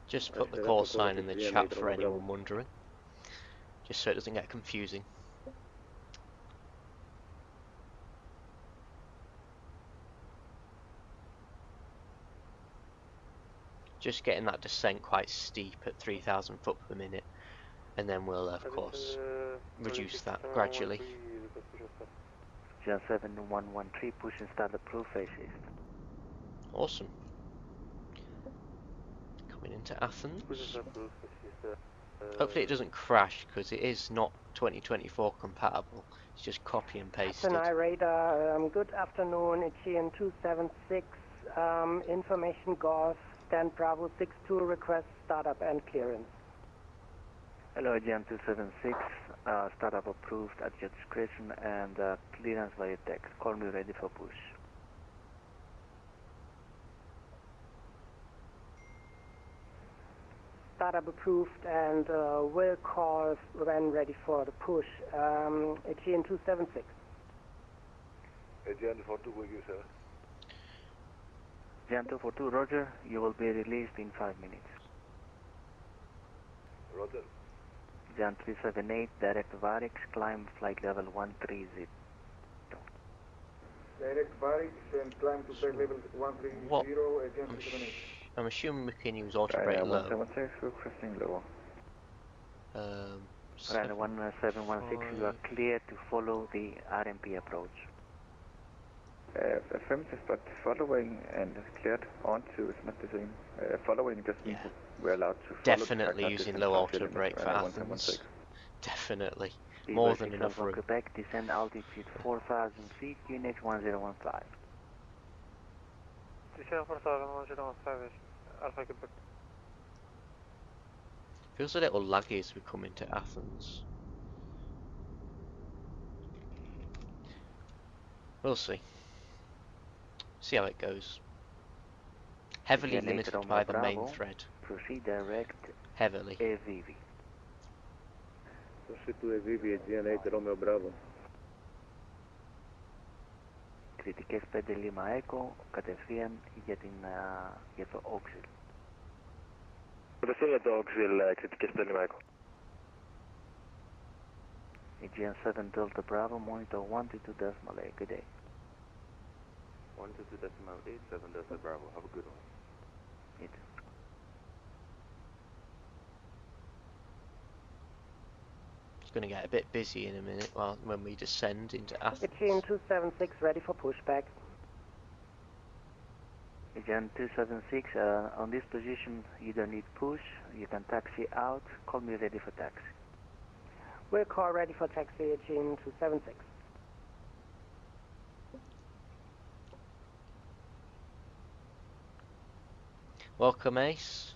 Just put the call sign in the chat for anyone wondering, just so it doesn't get confusing. Just getting that descent quite steep at 3,000 foot per minute, and then we'll of course reduce that gradually. John 7113, push and start approved, phase east. Awesome. Coming into Athens. Hopefully it doesn't crash, because it is not 2024 compatible. It's just copy and pasted. Athens radar, good afternoon, Aegean 276, information Golf, stand Bravo 62, request startup and clearance. Hello, Aegean 276, startup approved at your discretion and clearance via text. Call me ready for push. Startup approved and will call when ready for the push. Aegean 276. Aegean 242 with you, sir. Aegean 242, Roger. You will be released in 5 minutes. Roger. Aegean 378, direct Varix, climb flight level 130. Direct Varix and climb to flight level 130, What? Aegean 378. I'm assuming we can use auto brake low. 176, requesting low. Ryder 1716, you are clear to follow the RMP approach. Affirmative, but following and cleared onto is not the same. Following just means that we're allowed to follow. Definitely using low auto brake for Athens. Definitely. More than enough room. Quebec, descend altitude 4,000 feet, QNH 1015. Descend 4,1015, Alpha Quebec. Feels a little laggy as we come into Athens. We'll see. See how it goes. Heavily limited by the main thread. Proceed direct Heavily. AVV. Proceed to AVV, Aegean 8, Romeo Bravo. Κριτικές 5 Λίμα Echo, κατευθείαν για το Auxil. Κατευθείαν για το Auxil, κριτικές 5 Λίμα Echo. Aegean 7 Delta Bravo, monitor 122.8, good day. 122.8, 7 Delta Bravo, have a good one. You too. It's going to get a bit busy in a minute when we descend into Athens. Aegean 276, ready for pushback. Aegean 276, on this position you don't need push, you can taxi out, call me ready for taxi. We'll call ready for taxi, Aegean 276. Welcome, Ace.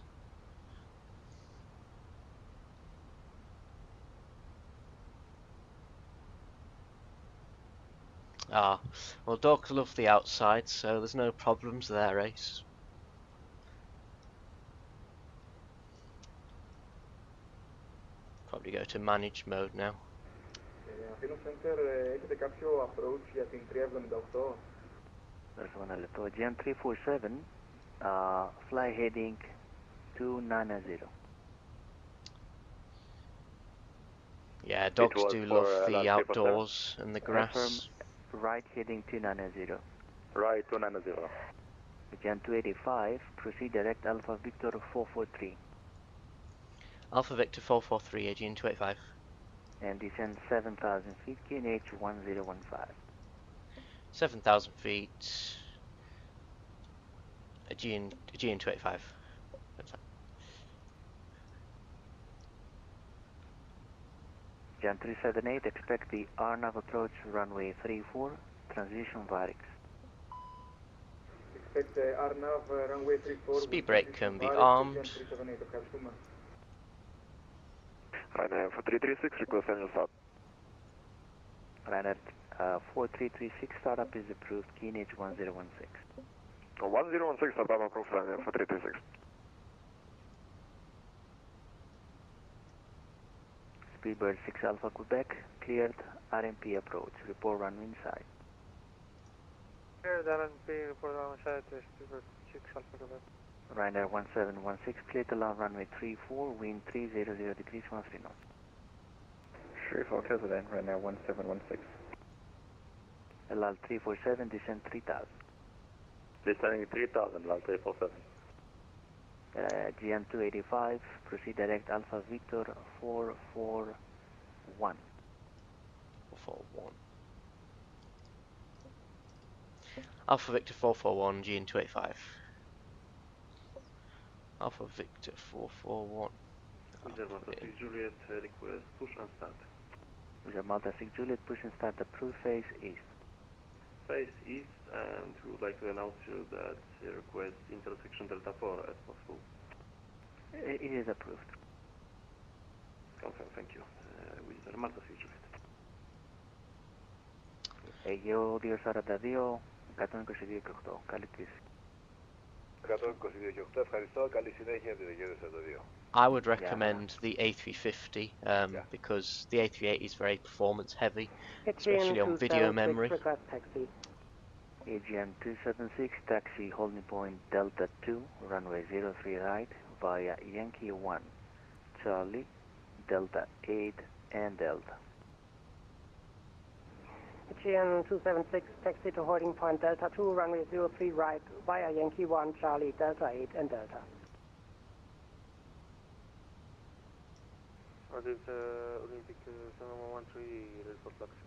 Ah, well, dogs love the outside, so there's no problems there, Ace. Probably go to manage mode now. Athena Center, έχετε κάποιο approach για την 378? There's one left. Aegean 347, fly heading 290. Yeah, dogs do love the outdoors and the grass. Right heading 290. Right 290. Aegean 285, proceed direct Alpha Victor 443. Alpha Victor 443, Aegean 285. And descend 7,000 feet, QNH 1015. 7,000 feet, Aegean 285. Aegean 378, expect the RNAV approach runway 34, transition Varix. Expect the RNAV runway 34. Speed brake can be armed. Ryanair 4336, request annual start. Ryanair 4336, startup is approved, QNH 1016. 1016, startup approved, Ryanair 4336. Speedbird 6 Alpha Quebec, cleared RMP approach, report runway inside. Clear the RMP, report runway inside, 6 Alpha Quebec. Ryanair 1716, clear to land runway 34, wind 300 degrees 13 knots. 34 Quebec then, Ryanair 1716. LAL 347, descend 3000. Descending 3000, LAL 347. GM 285, proceed direct Alpha Victor 441. 441. Alpha Victor 441, GN 285. Alpha Victor 441. Malta 6 Juliet, request push and start. Malta 6 Juliet, push and start, approved, face east. Face east, and we would like to announce you that request intersection Delta 4 as possible. It is approved. Confirm, thank you. With Malta 6 Juliet. Αιγαίο 242, 122 καλή κρίση. 122 ευχαριστώ, καλή συνέχεια την Αιγαίο 42. I would recommend the A350 because the A380 is very performance heavy, especially on video memory. Aegean 276, taxi holding point Delta 2, runway 03 right via Yankee 1, Charlie, Delta 8 and Delta. Aegean 276, taxi to holding point Delta 2, runway 03 right via Yankee 1, Charlie, Delta 8 and Delta. What is Olympic 7113 report taxi?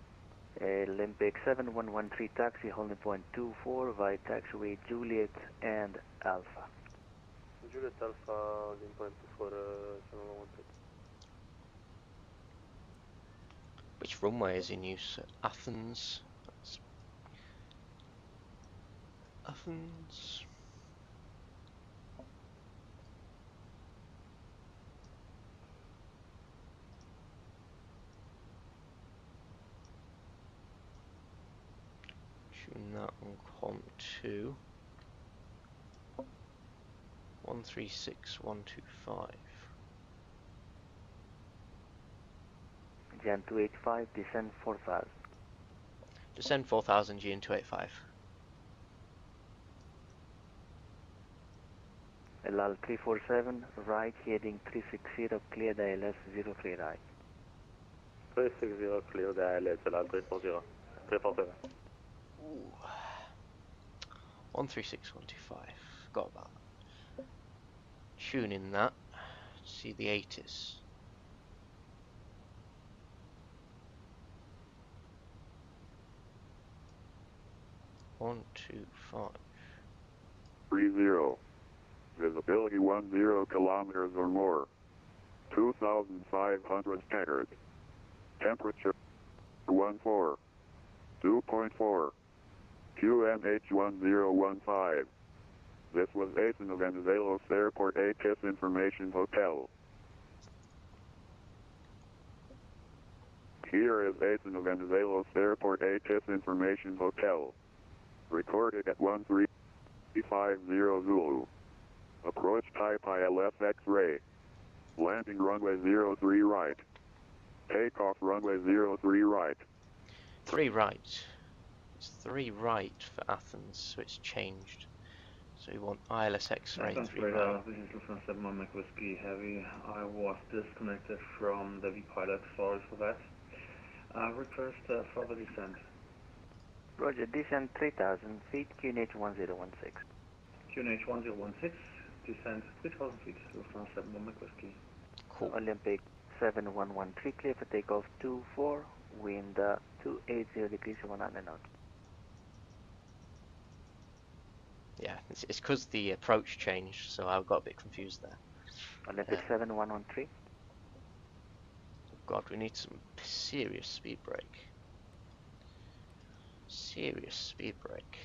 Olympic 7113 taxi holding point 24 via taxiway Juliet and Alpha. Juliet Alpha holding point 24 7113. Which runway is in use? Athens. Athens. Shooting that on COM 2. 136125. Jan 285, descend 4000. Descend 4000, GN 285. LAL 347, right heading 360, clear the ILS 03 right. 360, clear the ILS, LAL 340. 347. 136125. Forgot about that. Tune in that. See the ATIS. One, 2, 5. 30. Visibility 10 kilometers or more. 2,500 staggered. Temperature 14. 2.4. QNH 1015. This was Aegean of Venizelos Airport ATIS Information Hotel. Here is Aegean of Venizelos Airport ATIS Information Hotel. Recorded at 1350 Zulu. Approach type ILS X-ray. Landing runway 03 right. Takeoff runway 03 right. 3 right. It's 3 right for Athens, so it's changed. So we want ILS X-ray 3 right. This is Lufthansa 7 Mike Whiskey Heavy. I was disconnected from the VPilot, sorry for that. Request further descent. Roger, descend 3000 feet, QNH 1016. QNH 1016, descend 3000 feet, Lufthansa 7 Mike Whiskey. Cool. Olympic 7113, clear for takeoff 24, wind 280 degrees 100 knots. Yeah, it's because the approach changed, so I got a bit confused there. Olympic 7113. Oh God, we need some serious speed brake. Serious speed brake.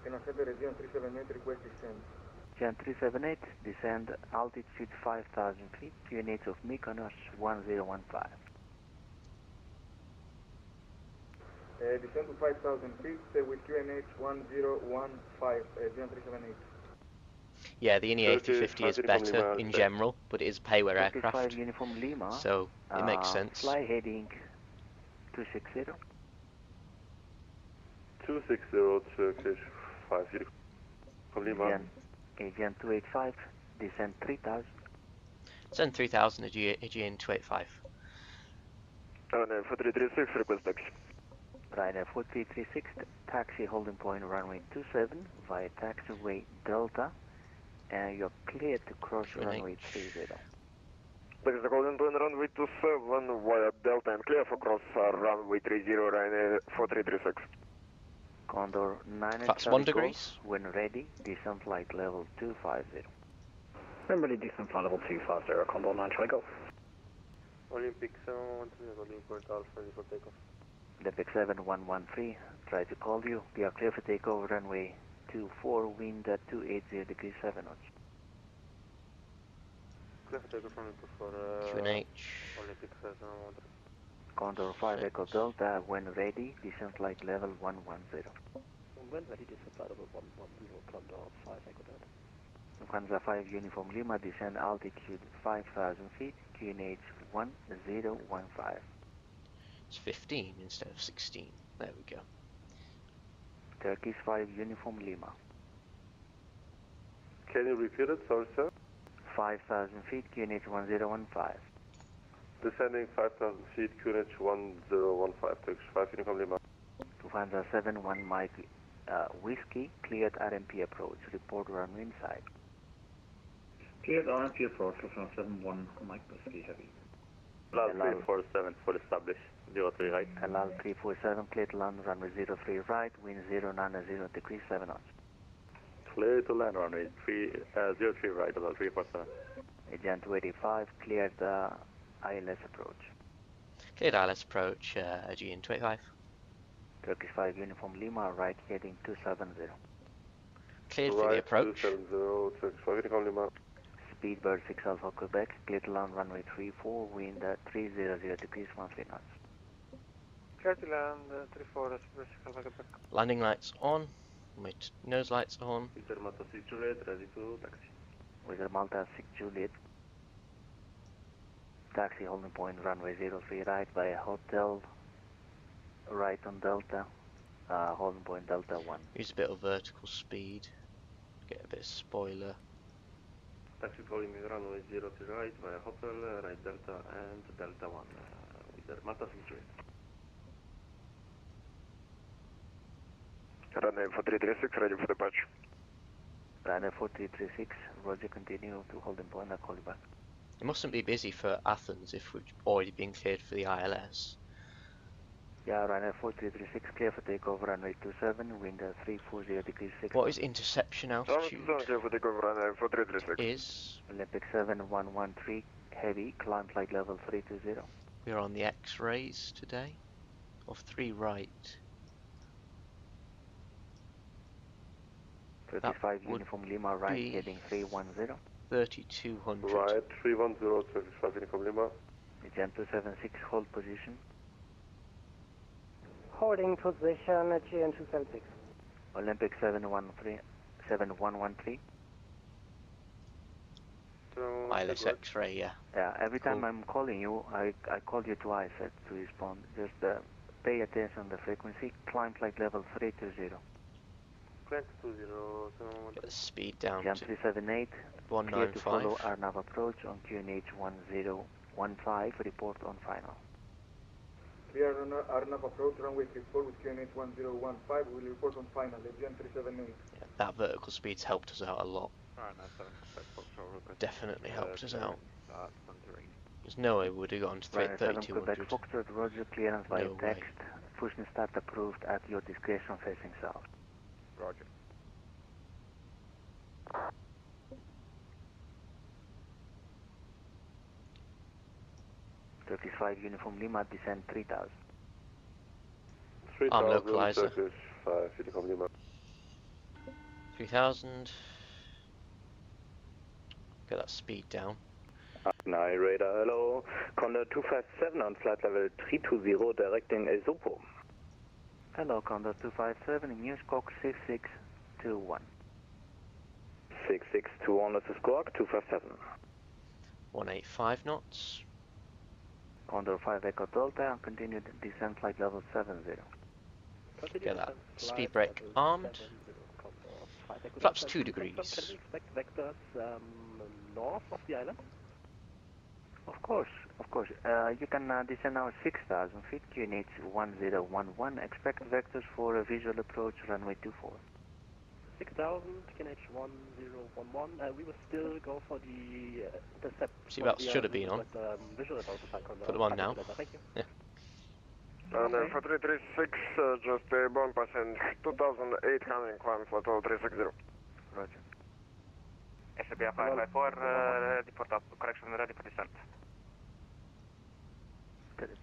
Can I set the Aegean 378 request descend? Aegean 378, descend altitude 5000 feet, QNH of Mykonos 1015. Descend to 5000 feet with QNH 1015, Aegean 378. Yeah, the INI A350 is better in general, but it is a payware aircraft, Uniform Lima, so it makes sense. fly heading 260. 260 Turkish 50 from Lima. Aegean 285, descend 3000. Send 3000 Aegean 285. Ryanair 4336, request taxi. Ryanair 4336, taxi holding point runway 27 via taxiway Delta, and you're cleared to cross runway 30. Taxi holding point runway 27 via Delta and clear for cross runway 30, Ryanair 4336. Condor 9 That's 1 degrees. When ready, descent flight level 250. When ready, descent flight level 250, Condor 9 Charlie Golf. Olympic 713, Olympic Alpha, ready for takeoff. Olympic 7113, try to call you. We are clear for takeover runway 24, wind at 280 degrees 7 knots. Clear for takeoff runway 24, QNH. Olympic 713. Condor 5 Echo Delta, when ready, descent flight level 110. When ready, descent flight level 110, Condor 5 Echo Delta. Lufthansa 5 Uniform Lima, descend altitude 5,000 feet, QNH 1015. It's 15 instead of 16. There we go. Turkish 5 Uniform Lima. Can you repeat it? Sorry, sir. 5,000 feet, QNH 1015. Descending 5,000 feet, QNH 1015, Turkish 5 Uniform Lima. Lufthansa 71 Mike Whiskey, cleared RMP approach, report runway inside. Cleared RMP approach, Lufthansa 71 Mike Whiskey Heavy. Halal 347, full established, 03 right. Halal 347, clear to land runway 03 right, wind 090 degrees 7 knots. Clear to land runway 03 right, Halal 347. Aegean 285, cleared ILS approach. Cleared ILS approach, Aegean 285. Turkish 5 Uniform Lima, right heading 270. Cleared for the approach. 270, Turkish 5 Uniform Lima. Speedbird 6 Alpha Quebec, clear to land runway 34, wind at 300 degrees 13 knots. Clear to land 34, Speedbird 6 Alpha Quebec. Landing lights on, with nose lights on. Wizard Malta 6 Juliet, ready to taxi. Wizard Malta 6 Juliet. Taxi holding point runway 03 right by a hotel, right on Delta, holding point Delta 1. Use a bit of vertical speed, get a bit of spoiler. Taxi calling runway 03 right via hotel, right Delta and Delta 1. Wizard Malta 6 Juliet. Ryanair 4336, ready for departure. Ryanair 4336, Roger, continue to holding point, I'll call you back. It mustn't be busy for Athens if we've already been cleared for the ILS. Yeah, Ryanair 4336, clear for takeover, runway 27, wind 340 degrees 6. What is interception altitude? Clear for takeover, Ryanair 4336. Is Olympic 7113, heavy, climb flight level 320. we're on the X-rays today, of 3 right. 35 Uniform Lima, right heading 310. 3200. Right, 310, Turkish 5 Uniform Lima. Aegean 276, hold position. Holding position, Aegean 276. Olympic 7113. ILS X-ray, yeah. Yeah, every time Cool. I'm calling you, I call you twice to respond. Just pay attention to the frequency. Climb flight level 320. Climb to 20, Get the speed down Aegean to 378. Clear to follow 195. Arnav approach on QNH 1015. Report on final. Clear Arnav approach, runway 34 with QNH 1015. We will report on final. Aegean 378. Yeah, that vertical speed's helped us out a lot. Definitely helped us out. There's no way we would have gone to Ryanair 7 Quebec 3200. Foxtrot, Roger, clearance by No text. way. Push and start approved at your discretion facing south. Roger. Turkish 5 Uniform Lima, descend 3000. 3000, localizer. Turkish 5 Uniform Lima. 3000. Get that speed down. Nine radar, hello. Condor 257 on flight level 320, directing Esopo. Hello, Condor 257, News Cock 6621. 6621, this is Squawk 257. 185 knots. Condor 5 Echo Delta and continued descent flight level 70. Get that. Speed brake armed. Flaps 2 degrees. Can we expect vectors north of the island? Of course. You can descend now 6,000 feet, QNH 1011. Expect vectors for a visual approach, runway 24. 6,000, QNH 1011. We will still go for the intercept. Seatbelts should have been on. Visual about the Put them on now. Thank you. Yeah. And 4336, just bound passing 2,800, climb flight level 360. Roger. SBR 554, ready for top, correction, ready for descent.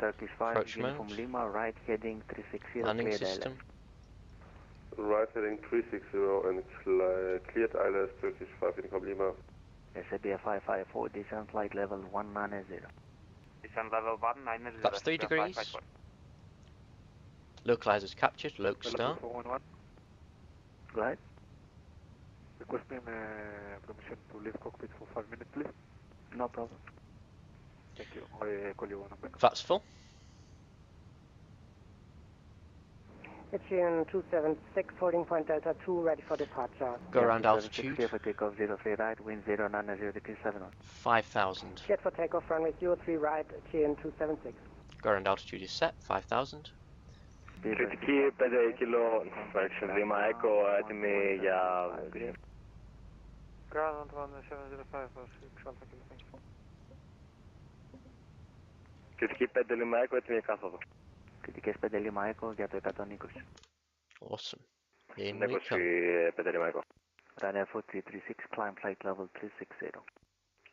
Turkish 5, uniform Lima, right heading 360, landing system. Right heading 360 and cleared ILS Turkish 5 uniform Lima. SBR 554, descent flight level 190. Descent level 190. That's 3 degrees. Localizers captured, Lokestar. Go ahead. Requesting permission to leave cockpit for 5 minutes, please. No problem. Thank you. I call you when I'm back. That's full. Aegean 276, holding point Delta 2, ready for departure. Go around altitude. Clear for takeoff 03 right, wind 090 degrees 7 on. 5,000. Cleared for takeoff, runway 03 right, Aegean 276. Go around altitude is set, 5,000. Κριτική 5 κιλό, correction, Lima Echo, έτοιμη για... Ground 1705 for 6 Alpha Kilo, thank you. Κριτική 5 Lima Echo, έτοιμη για κάθοδο. Κριτικές 5 Lima Echo για το 120. Awesome. In we come. 5 Lima Echo. Runway 4336, climb flight level 360.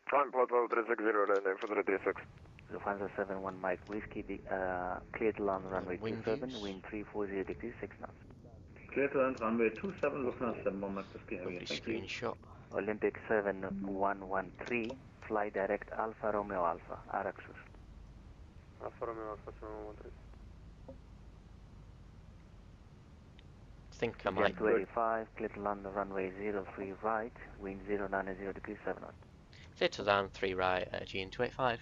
Climb flight level 360, runway 4336. Lufthansa 71 Mike Whiskey, clear to land runway 27, wind 340 degrees 6 knots. Clear to land runway 27, Lufthansa 71 Mike Whiskey, heavy. Thank you. Screenshot. Olympic 7113, fly direct Alfa Romeo Alpha, Araxus. Alfa Romeo Alpha 7113. Think I might. 25, clear to land runway 03 right, wind 090 degrees 7 knots. Clear to land 3 right, Aegean 285.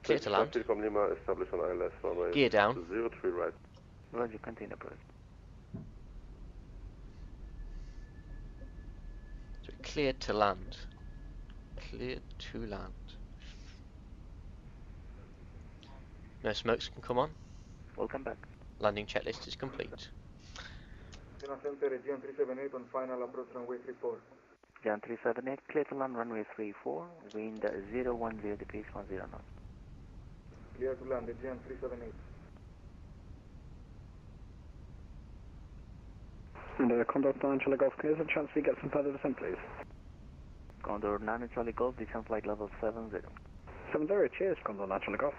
Clear to land. Lima, establish on ILS runway Gear down. 03 right. Roger, continue approach. So clear to land. Clear to land. No smokes can come on. Welcome back. Landing checklist is complete. Center Aegean 378 on final approach runway 34. Aegean 378, clear to land runway 34, wind 010 degrees 10 knots. Clear to land Aegean 378. And Condor 9 Charlie Golf, can you have a chance to get some further descent, please? Condor 9 Charlie Golf, descent flight level 70. 70, cheers, Condor 9 Charlie Golf.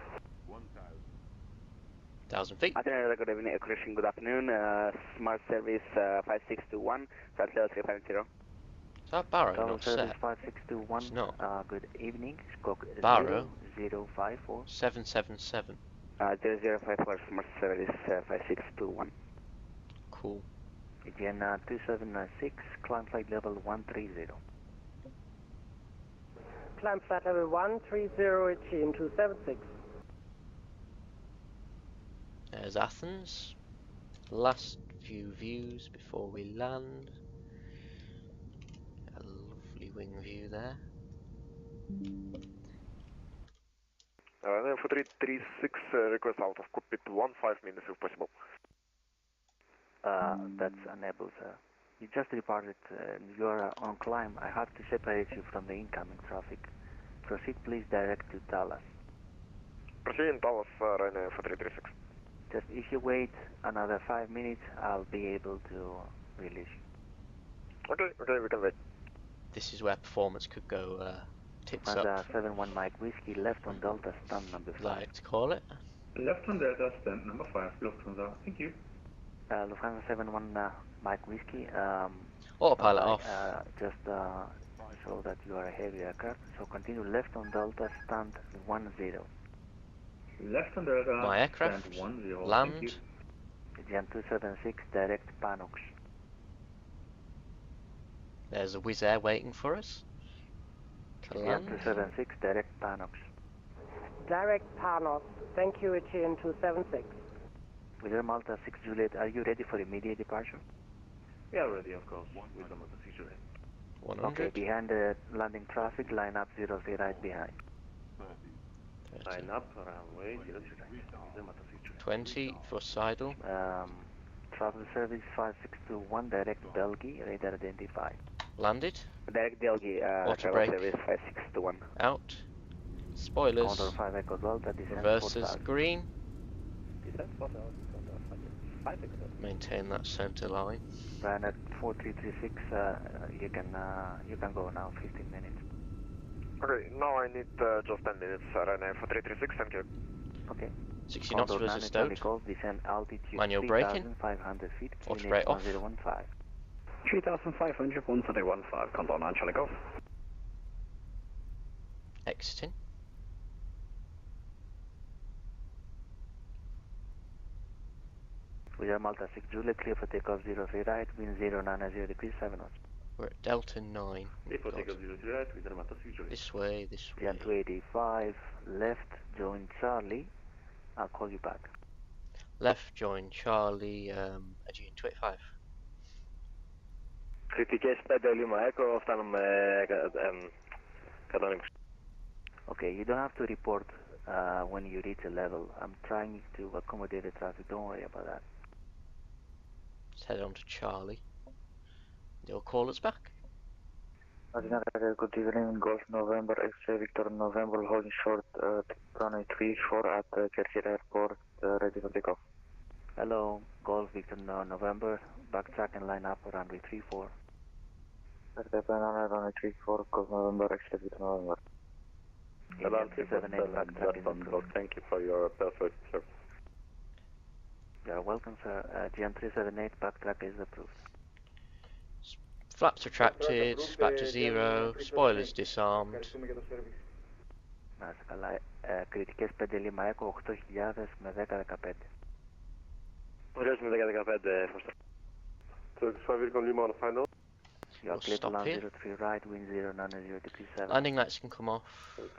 1,000 feet. Good evening, Christian, good afternoon. Smart Service 5621, flight level 350. Is that Barrow not set? 5621, It's not. Good evening, Squawk Barrow 0054. 777. 0054, Smart Service 5621. Cool. Aegean 2796, climb flight level 130. Climb flight level 130, Aegean 276. There's Athens. Last few views before we land. A lovely wing view there. 4336, request out of cockpit 15 minutes if possible. That's unable, sir. You just departed. You are on climb. I have to separate you from the incoming traffic. Proceed, please, direct to Dallas. Proceed in Dallas, Ryanair 4336. Just if you wait another 5 minutes, I'll be able to release you. Okay, we can wait. This is where performance could go tits Lufthansa up. 71 Mike Whiskey, left on Delta, stand number 5. Like to call it. Left on Delta, stand number 5, Lufthansa. Thank you. Lufthansa 71 Mike Whiskey. Autopilot off. Just so that you are a heavy aircraft. So continue left on Delta, stand 10. Left on Delta, My aircraft. stand 10. Land. Thank you. Aegean 276, direct Panox. There's a Wizz Air waiting for us. To Aegean land. 276, direct Panox. Direct Panos. Thank you, Aegean 276. With Malta 6 Juliet, are you ready for immediate departure? We are ready, of course, with the Malta 6 Juliet. 100. Okay, behind the landing traffic, line up 03 right behind. Line up, runway 03 right, with the Malta 6 Juliet. 20 for Seidel. Travel service 5621, direct Delgi, radar identified. Landed. Direct Delgi, Auto travel brake. service 5621. Out. Spoilers. Condor 5 Echo Delta, descent Reverses 4000. green. Descent 4000, Condor 5 Echo Delta. Maintain that center line. Ryanair 4336, you can go now, 15 minutes. Okay, now I need just 10 minutes, Ryanair 4336, thank you. Okay. 60 knots Condor versus 9 stowed. Golf, descent altitude Manual braking. 3,500 feet, Auto brake off. 1015. 3,500, 13015, Condor 9 Charlie Golf. Exiting. We are Malta 6 Juliet, clear for takeoff 03 right, wind 090 degrees 7 knots. We're at Delta 9. Clear for takeoff 03 right, with the Malta 6 Juliet. This way, this way. Jan 285, left, join Charlie. I'll call you back. Left, join Charlie, Aegean 285. Κριτικές 5 Lima Echo, φτάνουμε 120. Okay, you don't have to report when you reach a level. I'm trying to accommodate the traffic, don't worry about that. Let's head on to Charlie. They'll call us back. Good evening, Golf November, X-ray Victor November, holding short, runway 34 at Kershir Airport, ready for takeoff. Hello, Golf Victor November, backtrack and line up runway 34. Runway 34, Golf November, X-ray Victor November. Hello, 378 backtrack. Thank you for your perfect service. You're welcome, sir. GM 378 backtrack is approved. Flaps retracted, back to 0, spoilers disarmed. Να είσαι καλά. Κριτικές 5 Lima Echo 8.000 με 10-15. Ωραίος με 10-15, Foster. 25 Virgin Lima on final. You're clear to land 03 right, wind 090 degrees 7. Landing lights can come off.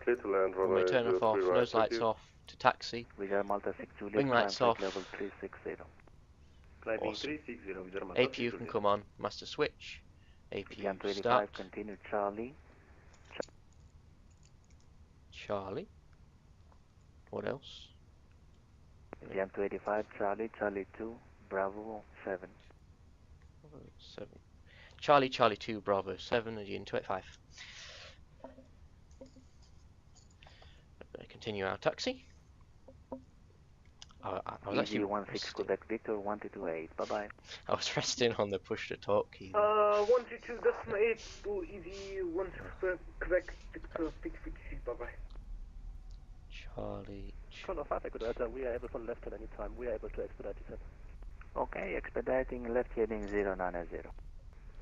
Clear to land, Runway turn off, nose lights off, to taxi. We are Malta 6 Juliet, Wing lights off. level 360. Climbing Awesome. 360 with the Malta 6 APU can come on, master switch. APU Jan 25, start. continue Charlie. Charlie. What else? Jan 285, Charlie, Charlie 2, Bravo 7. 7. Charlie, Charlie 2, Bravo 7, Aegean 285. Continue our taxi. I was actually 16 Quebec Victor 1228. Bye bye. I was resting on the push to talk key. 132.8 to EV 16 Quebec Victor 656. Bye bye. Charlie. Condor 5 Echo Delta, we are able for left at any time. We are able to expedite descent. Okay, expediting left heading 090.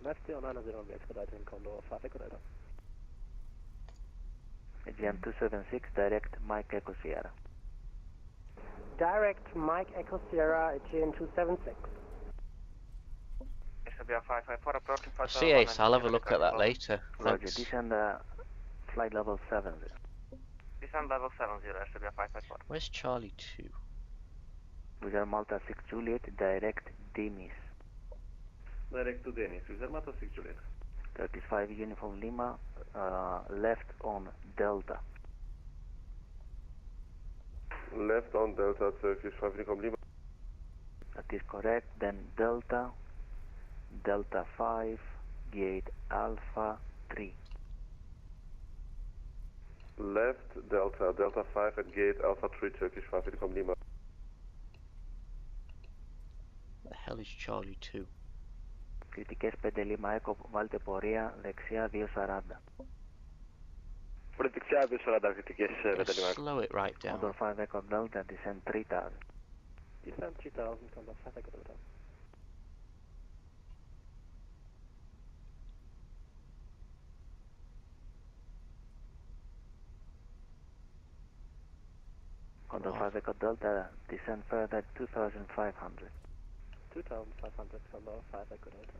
Left 090, we are expediting Condor 5 Echo Delta. GM 276, direct Mike Echo Sierra. Direct Mike Echo Sierra, Aegean 276. SBR 554 approaching for CAS, I'll have a look at that later. Roger, Thanks. descend flight level 70. Descend level 70, SBR 554. Where's Charlie 2? We are Malta 6 Juliet, direct Denis. Direct to Denis, with the Malta 6 Juliet. 35 Uniform Lima, left on Delta. Left on Delta, Turkish 5 Virgin Lima. That is correct, then Delta, Delta 5, gate Alpha 3. Left Delta, Delta 5 at gate Alpha 3, Turkish 5 Virgin Lima. The hell is Charlie 2? Κριτικές 5 Lima Echo, βάλτε πορεία, δεξιά 240. Προτεξιά 240 κριτικές 5 Lima Echo. Slow it right down. Condor 5 Echo Delta, descend 3000. Descent 3000, Condor 5 Echo Delta. Condor 5 Echo Delta, descend further 2500. 2500, Condor 5 Echo Delta.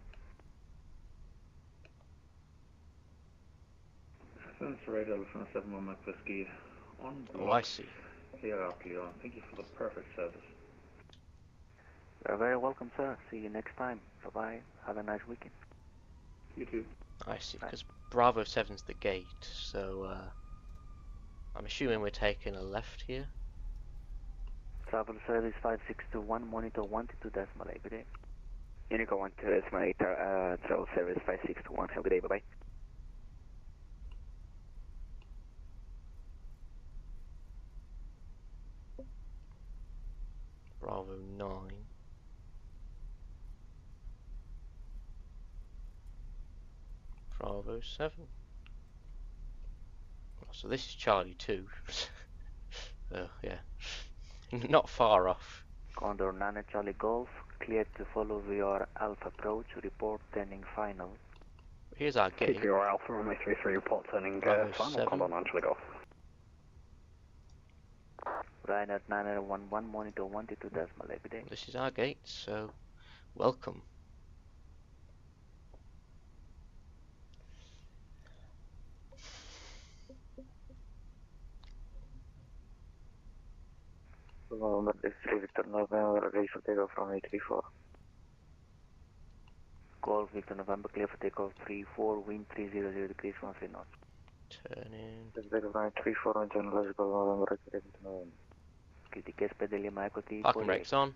Sense radar from 71 Mike Whiskey On Oh, board. I see. Clear out, Leon. Thank you for the perfect service. You're very welcome, sir. See you next time. Bye-bye. Have a nice weekend. You too. I see, because Bravo 7's the gate, so I'm assuming we're taking a left here. Travel service 5621, monitor 122.8, good day. Unico 128, travel service 5621, have a good day, bye-bye. Bravo 9. Bravo 7. So this is Charlie 2. Oh, yeah. Not far off. Condor 9 Charlie Golf, cleared to follow your Alpha approach, report turning final. Here's our gate. TPR Alpha, runway 33, report turning Bravo final, 7. Condor 9 Charlie Golf. Ryanair 911, monitor 122.8, good day. This is our gate, so welcome. November, this is Victor November, ready for takeoff from 834. Golf Victor November, clear for takeoff 34, wind 300 degrees, 13 knots. Turn in. This is takeoff 934, on chronological November, ready to November. Critiques pedali Michael T. Parking brakes on.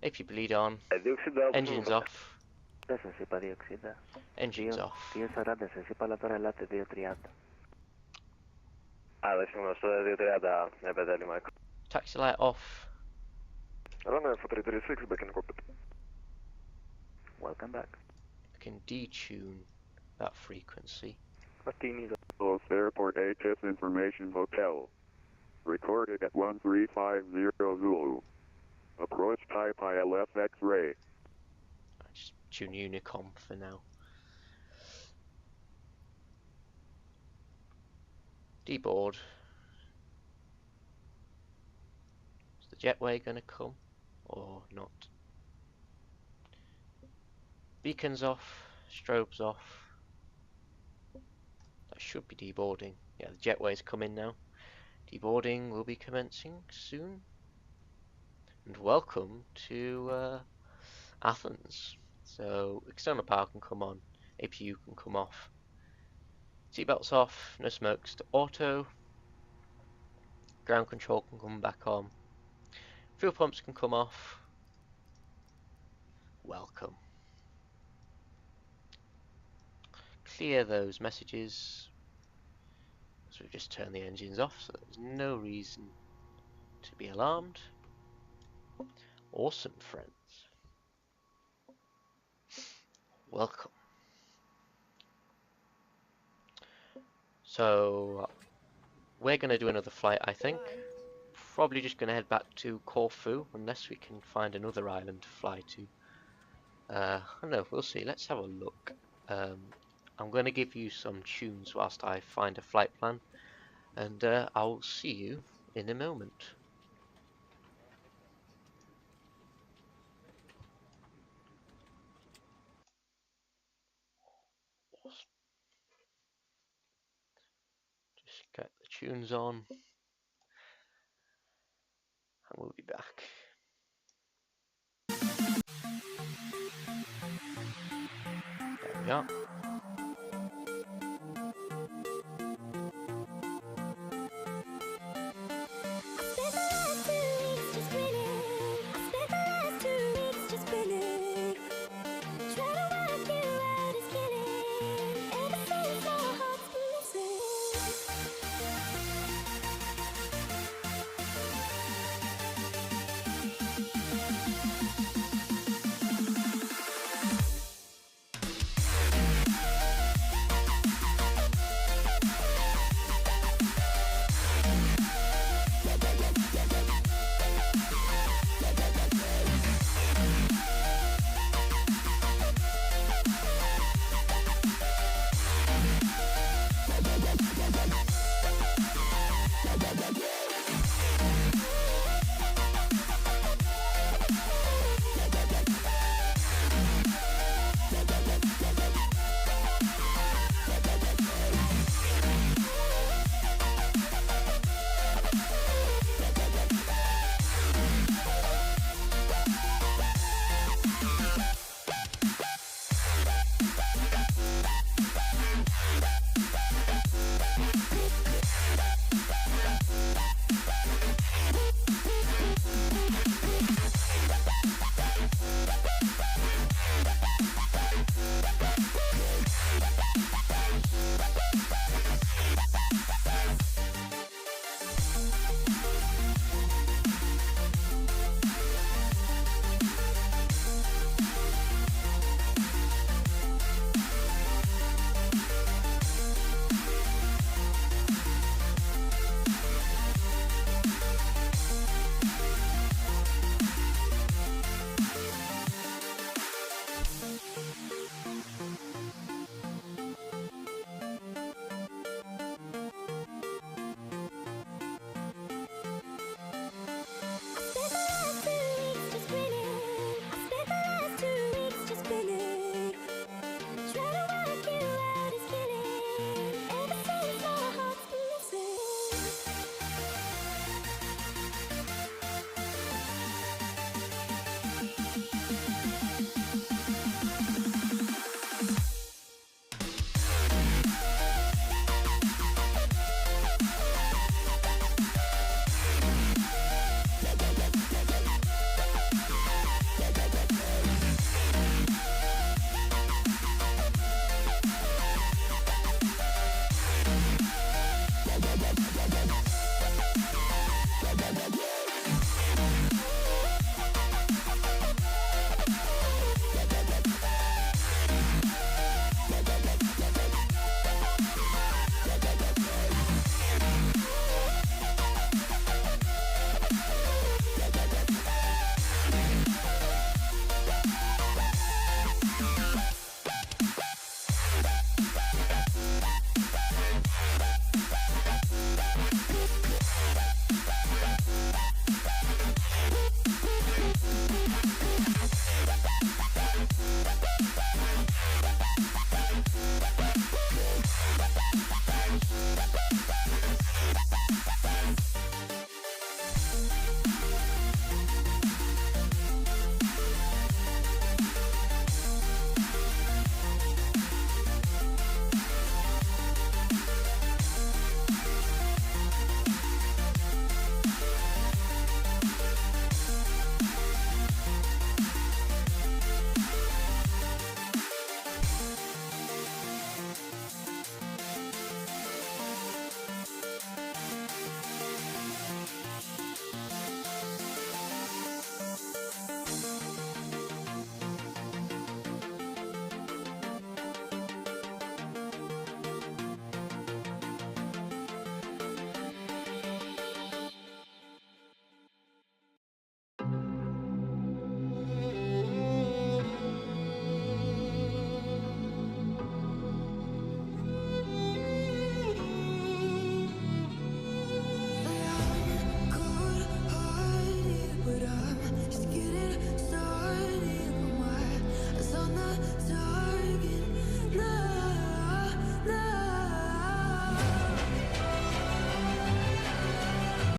If you bleed on. Engines off. Δεν σας είπα διοξίδα. Engines off. 240, σας είπα, αλλά τώρα ελάτε 230. Άλλα σήμερα στο 230, ναι παιδέλη Μάικο. Taxi light off. Runway 4336, back in cockpit. Welcome back. I can detune that frequency. Los Airport HS Information Hotel. Recorded at 1350 Zulu. Approach type ILS X-ray. I just tune Unicom for now. Deboard. Is the jetway going to come or not? Beacons off, strobes off. That should be deboarding. Yeah, the jetway's coming now. Deboarding will be commencing soon. And welcome to Athens. So external power can come on, APU can come off. Seatbelts off, no smokes to auto. Ground control can come back on. Fuel pumps can come off. Welcome. Clear those messages. So we've just turned the engines off, so there's no reason to be alarmed. Awesome, friends. Welcome. So we're going to do another flight, I think. Probably just going to head back to Corfu, unless we can find another island to fly to. I don't know, we'll see. Let's have a look. I'm going to give you some tunes whilst I find a flight plan, and I'll see you in a moment. Just get the tunes on, and we'll be back. There we are.